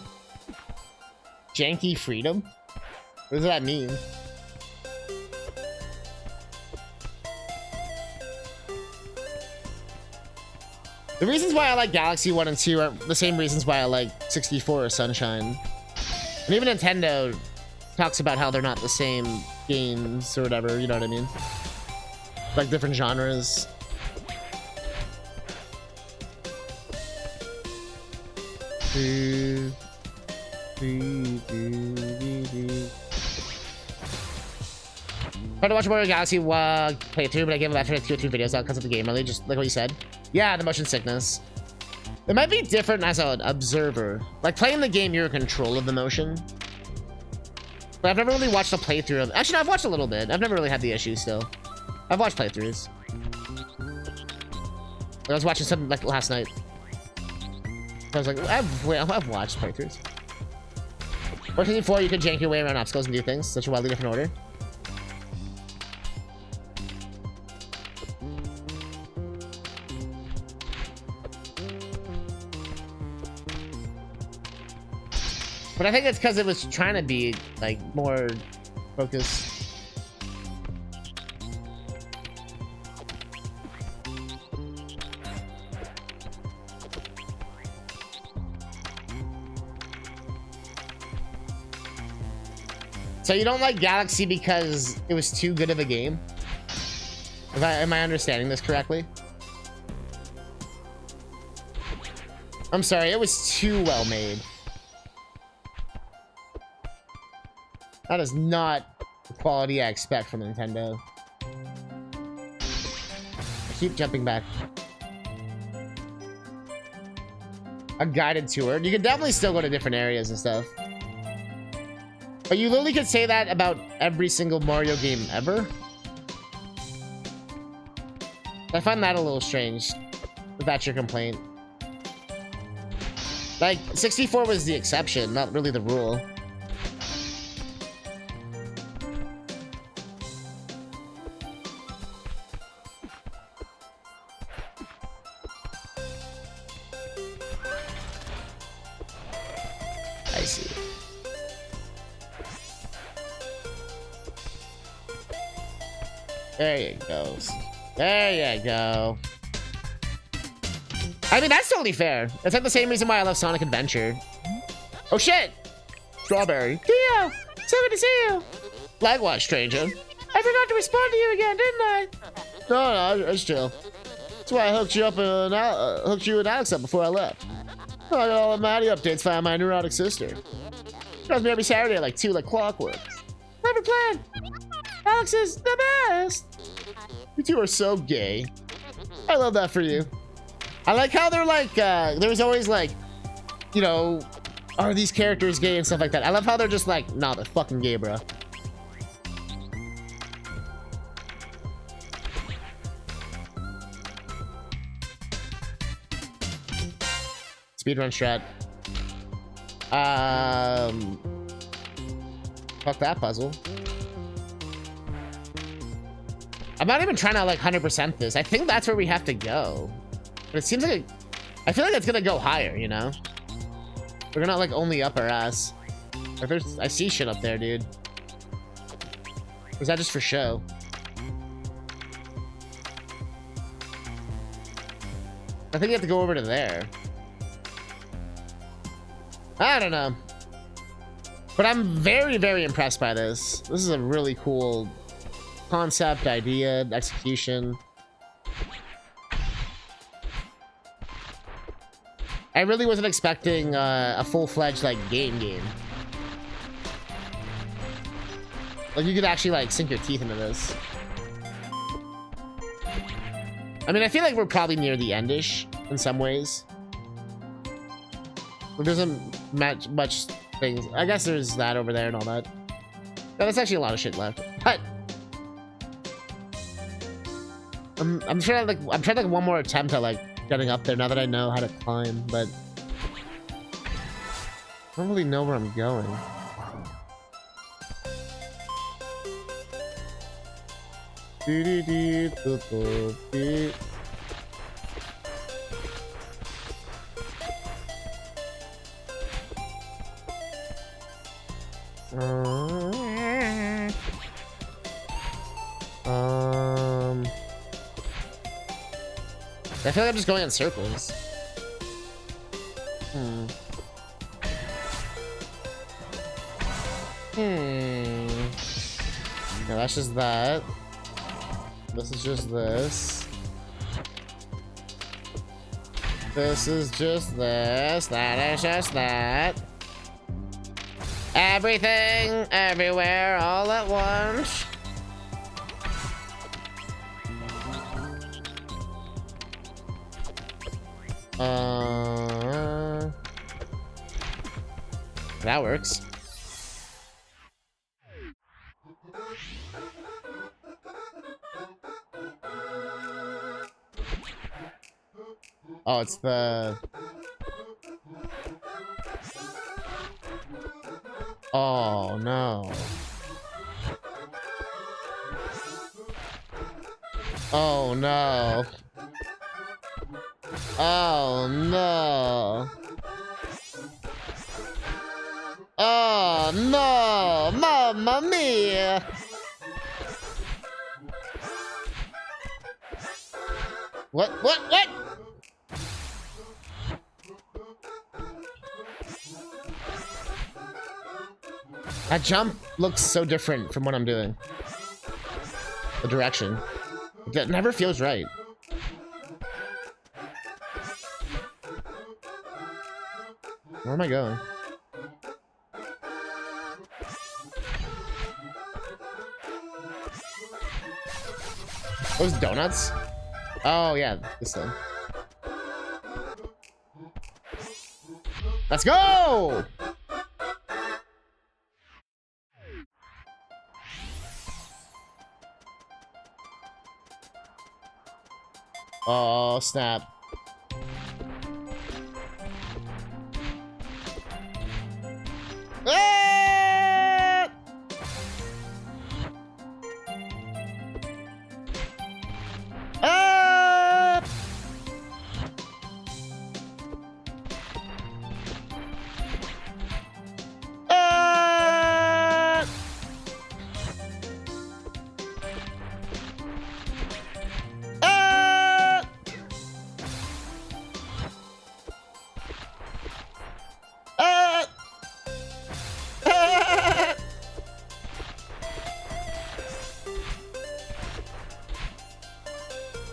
[SPEAKER 1] Janky Freedom? What does that mean? The reasons why I like Galaxy 1 and 2 are the same reasons why I like 64 or Sunshine. And even Nintendo talks about how they're not the same games or whatever, you know what I mean? Like different genres. Tried to watch Mario Galaxy playthrough, but I gave him after 2 or 3 videos out because of the game, really, just like what you said. Yeah, the motion sickness. It might be different as an observer. Like playing the game, you're in control of the motion. But I've never really watched a playthrough of... Actually, no, I've watched a little bit. I've never really had the issue still. I've watched playthroughs. I was watching something like last night. I was like, I've watched playthroughs. 4, you can jank your way around obstacles and do things. Such a wildly different order. But I think it's because it was trying to be, like, more focused. So you don't like Galaxy because it was too good of a game? Am I understanding this correctly? I'm sorry, it was too well made. That is not the quality I expect from Nintendo. I keep jumping back. A guided tour. You can definitely still go to different areas and stuff. But you literally could say that about every single Mario game ever. I find that a little strange, if that's your complaint. Like, 64 was the exception, not really the rule. I see. There you go. There you go. I mean, that's totally fair. It's like the same reason why I love Sonic Adventure. Oh, shit! Strawberry. Theo! So good to see you! Likewise, stranger. I forgot to respond to you again, didn't I? No, it's chill. That's why I hooked you up and hooked you and Alex up before I left. I got all the Maddie updates via my neurotic sister. She calls me every Saturday at like 2 like clockwork. Perfect plan! Alex is the best! You two are so gay. I love that for you. I like how they're like, there's always like, you know, are these characters gay and stuff like that. I love how they're just like, nah, they're fucking gay, bro. Speedrun strat. Fuck that puzzle. I'm not even trying to like 100% this. I think that's where we have to go. But it seems like I feel like it's gonna go higher, you know? We're gonna like only up our ass. Like there's, I see shit up there, dude. Or is that just for show? I think you have to go over to there. I don't know. But I'm very, very impressed by this. This is a really cool concept, idea, execution. I really wasn't expecting a full-fledged, like, game. Like, you could actually, like, sink your teeth into this. I mean, I feel like we're probably near the end-ish in some ways. There doesn't match much things. I guess there's that over there and all that. No, there's actually a lot of shit left. But I'm trying like one more attempt at like getting up there now that I know how to climb, but I don't really know where I'm going. I feel like I'm just going in circles. No, that's just that. This is just this. This is just this. That is just that. Everything, everywhere, all at once. That works. Oh, it's the... Oh, no. Oh, no. Oh, no. Oh, no. Mamma mia. What? That jump looks so different from what I'm doing. The direction. It never feels right. Where am I going? Those donuts? Oh, yeah, this thing. Let's go! Oh, snap. Ah! Ah!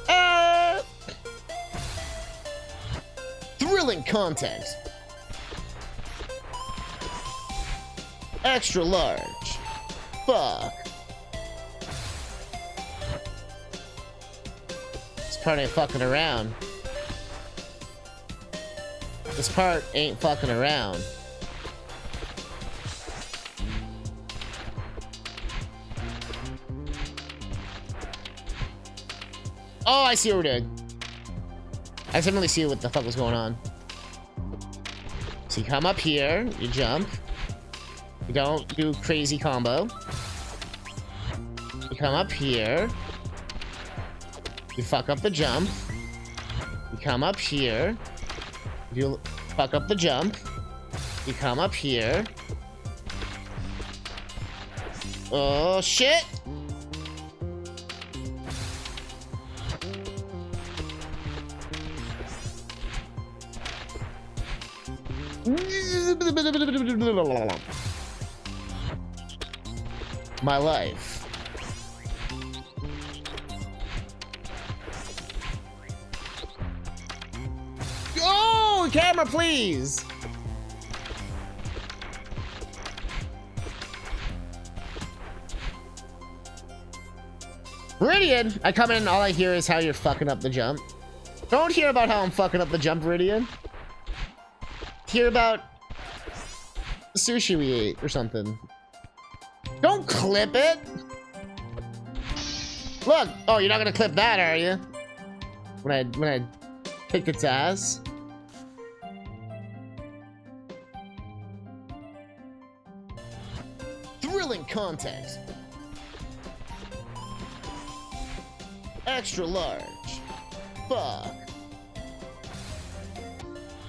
[SPEAKER 1] Ah! Thrilling content. Extra large. Fuck. This part ain't fucking around. This part ain't fucking around. Oh, I see what we're doing. I didn't really see what the fuck was going on. So you come up here, you jump. You don't do crazy combo. You come up here. You fuck up the jump. You come up here. You fuck up the jump. You come up here. Oh, shit! My life. Oh, camera, please. Viridian, I come in and all I hear is how you're fucking up the jump. Don't hear about how I'm fucking up the jump, Viridian. Hear about the sushi we ate or something. Don't clip it. Look. Oh, you're not gonna clip that, are you? When I kicked its ass. Thrilling content. Extra large. Fuck.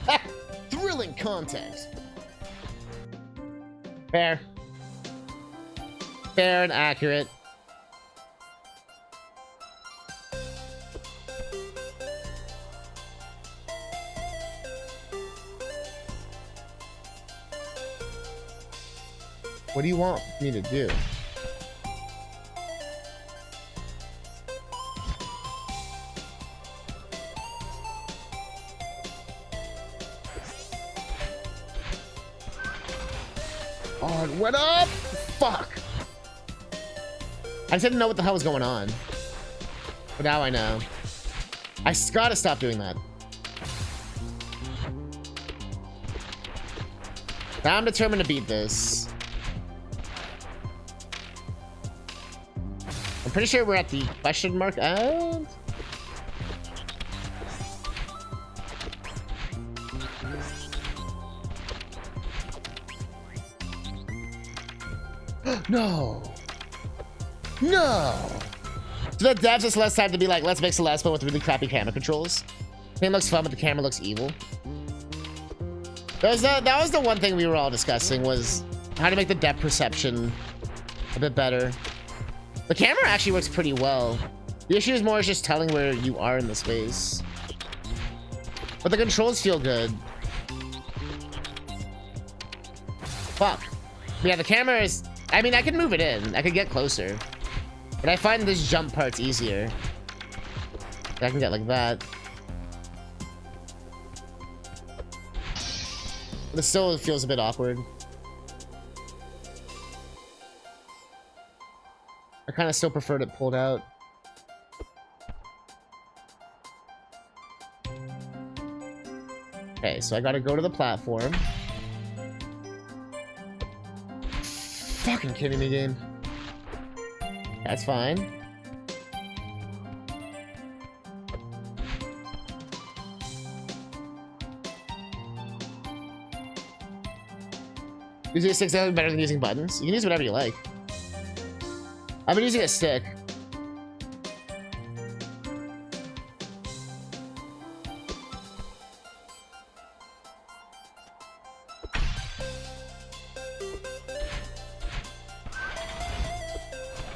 [SPEAKER 1] Ah, thrilling content. Fair. Fair and accurate. What do you want me to do? Oh, it went up! Fuck! I just didn't know what the hell was going on. But now I know. I gotta stop doing that. Now I'm determined to beat this. I'm pretty sure we're at the question mark end. No. No. So the devs just less time to be like, let's make Celeste but with really crappy camera controls. It looks fun, but the camera looks evil. That was the one thing we were all discussing, was how to make the depth perception a bit better. The camera actually works pretty well. The issue is more just telling where you are in the space. But the controls feel good. Fuck. But yeah, the camera is... I mean, I can move it in. I could get closer. But I find this jump part's easier. I can get like that. But it still feels a bit awkward. I kind of still preferred it pulled out. Okay, so I gotta go to the platform. Fucking kidding me, game. That's fine. Using a stick is better than using buttons. You can use whatever you like. I've been using a stick.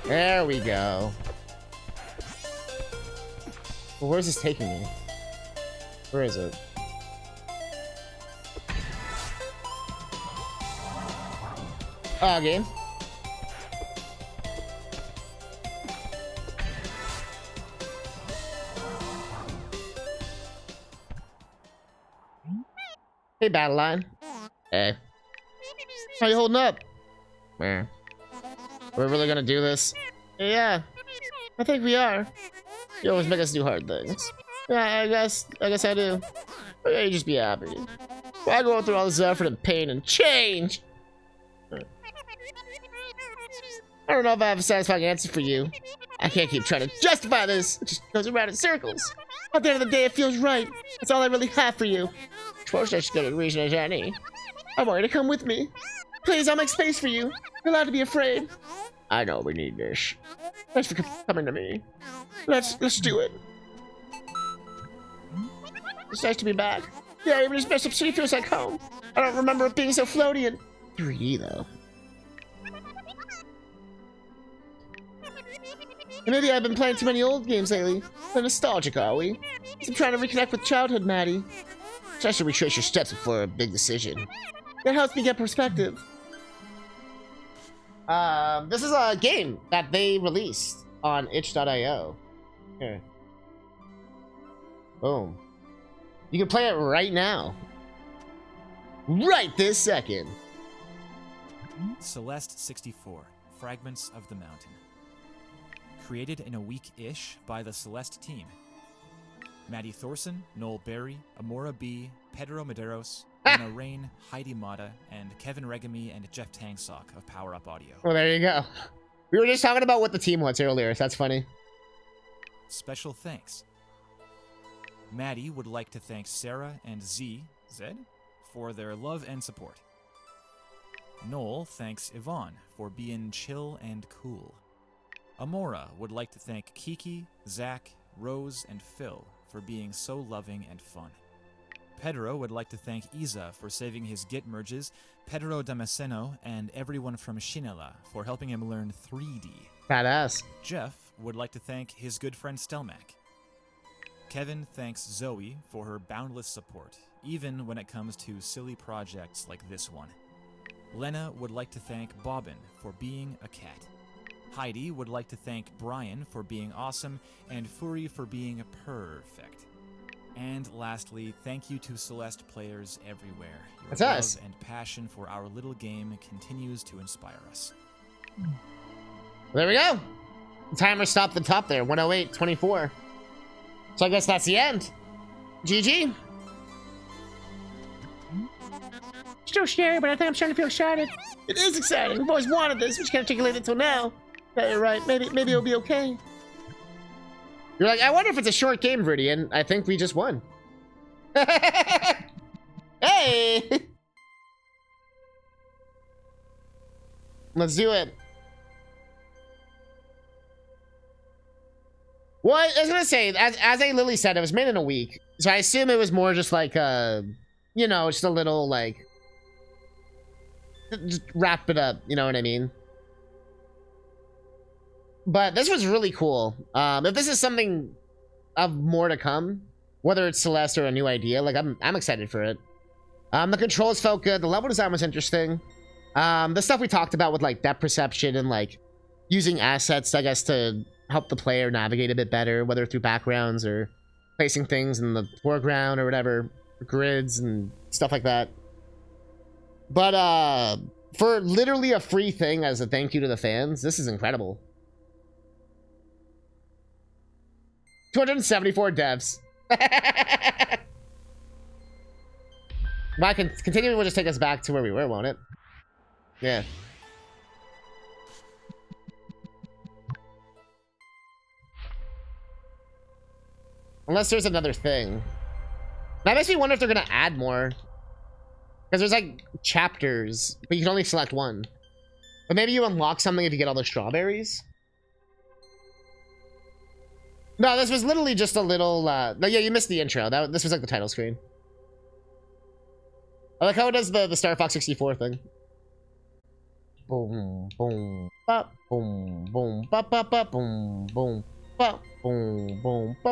[SPEAKER 1] There we go. Well, where's this taking me? Where is it? Oh, game. Hey, Battle Line. Hey. How you holding up? We're really gonna do this? Yeah, I think we are. You always make us do hard things. Yeah, I guess I do. But yeah, you just be happy. Why go through all this effort and pain and change? I don't know if I have a satisfying answer for you. I can't keep trying to justify this. It just goes around in circles. At the end of the day, it feels right. That's all I really have for you. Suppose I should go to Region Journey. I want you to come with me. Please, I'll make space for you. You're allowed to be afraid. I know we need this. Thanks for coming to me. Let's do it. It's nice to be back. Yeah, even this messed up city feels like home. I don't remember it being so floaty and 3D though. And maybe I've been playing too many old games lately. So nostalgic, are we? I'm trying to reconnect with childhood, Maddie. Try to retrace your steps before a big decision. It helps me get perspective. This is a game that they released on itch.io. Here. Boom. You can play it right now. Right this second.
[SPEAKER 2] Celeste 64, Fragments of the Mountain. Created in a week-ish by the Celeste team. Maddie Thorson, Noel Berry, Amora B, Pedro Medeiros, Anna Rain, Heidi Mata, and Kevin Regami and Jeff Tangsock of Power Up Audio.
[SPEAKER 1] Well, there you go. We were just talking about what the team was earlier, so that's funny.
[SPEAKER 2] Special thanks. Maddie would like to thank Sarah and Zed, for their love and support. Noel thanks Yvonne for being chill and cool. Amora would like to thank Kiki, Zach, Rose, and Phil for being so loving and fun. Pedro would like to thank Isa for saving his Git merges, Pedro Damasceno, and everyone from Shinela for helping him learn 3D.
[SPEAKER 1] Badass.
[SPEAKER 2] Jeff would like to thank his good friend Stelmack. Kevin thanks Zoe for her boundless support, even when it comes to silly projects like this one. Lena would like to thank Bobbin for being a cat. Heidi would like to thank Brian for being awesome, and Furi for being perfect. And lastly, thank you to Celeste players everywhere. Your
[SPEAKER 1] That's
[SPEAKER 2] love
[SPEAKER 1] us.
[SPEAKER 2] and passion for our little game continues to inspire us.
[SPEAKER 1] There we go. The timer stopped at the top there, 108.24. So I guess that's the end. GG. Still scary, but I think I'm starting to feel excited. It is exciting. We've always wanted this. We just can't articulate it till now. Yeah, you're right. Maybe it'll be okay. You're like, I wonder if it's a short game, Verdi, and I think we just won. Hey! Let's do it. Well, I was gonna say, as I Lily said, it was made in a week. So I assume it was more just like, you know, just a little, like, just wrap it up, you know what I mean? But this was really cool. If this is something of more to come, whether it's Celeste or a new idea, like, I'm excited for it. The controls felt good. The level design was interesting. The stuff we talked about with, like, depth perception and, like, using assets, I guess, to help the player navigate a bit better, whether through backgrounds or placing things in the foreground or whatever, grids and stuff like that. But for literally a free thing as a thank you to the fans, this is incredible. 274 devs. Well, continuing will just take us back to where we were, won't it? Yeah. Unless there's another thing. That makes me wonder if they're gonna add more. Because there's like chapters, but you can only select one. But maybe you unlock something if you get all the strawberries. No, this was literally just a little, no, yeah, you missed the intro. This was like the title screen. I like how it does the Star Fox 64 thing. Boom, boom, bop, boom, boom, bop, bop, bop, boom, boom, bop, boom, boom, bop.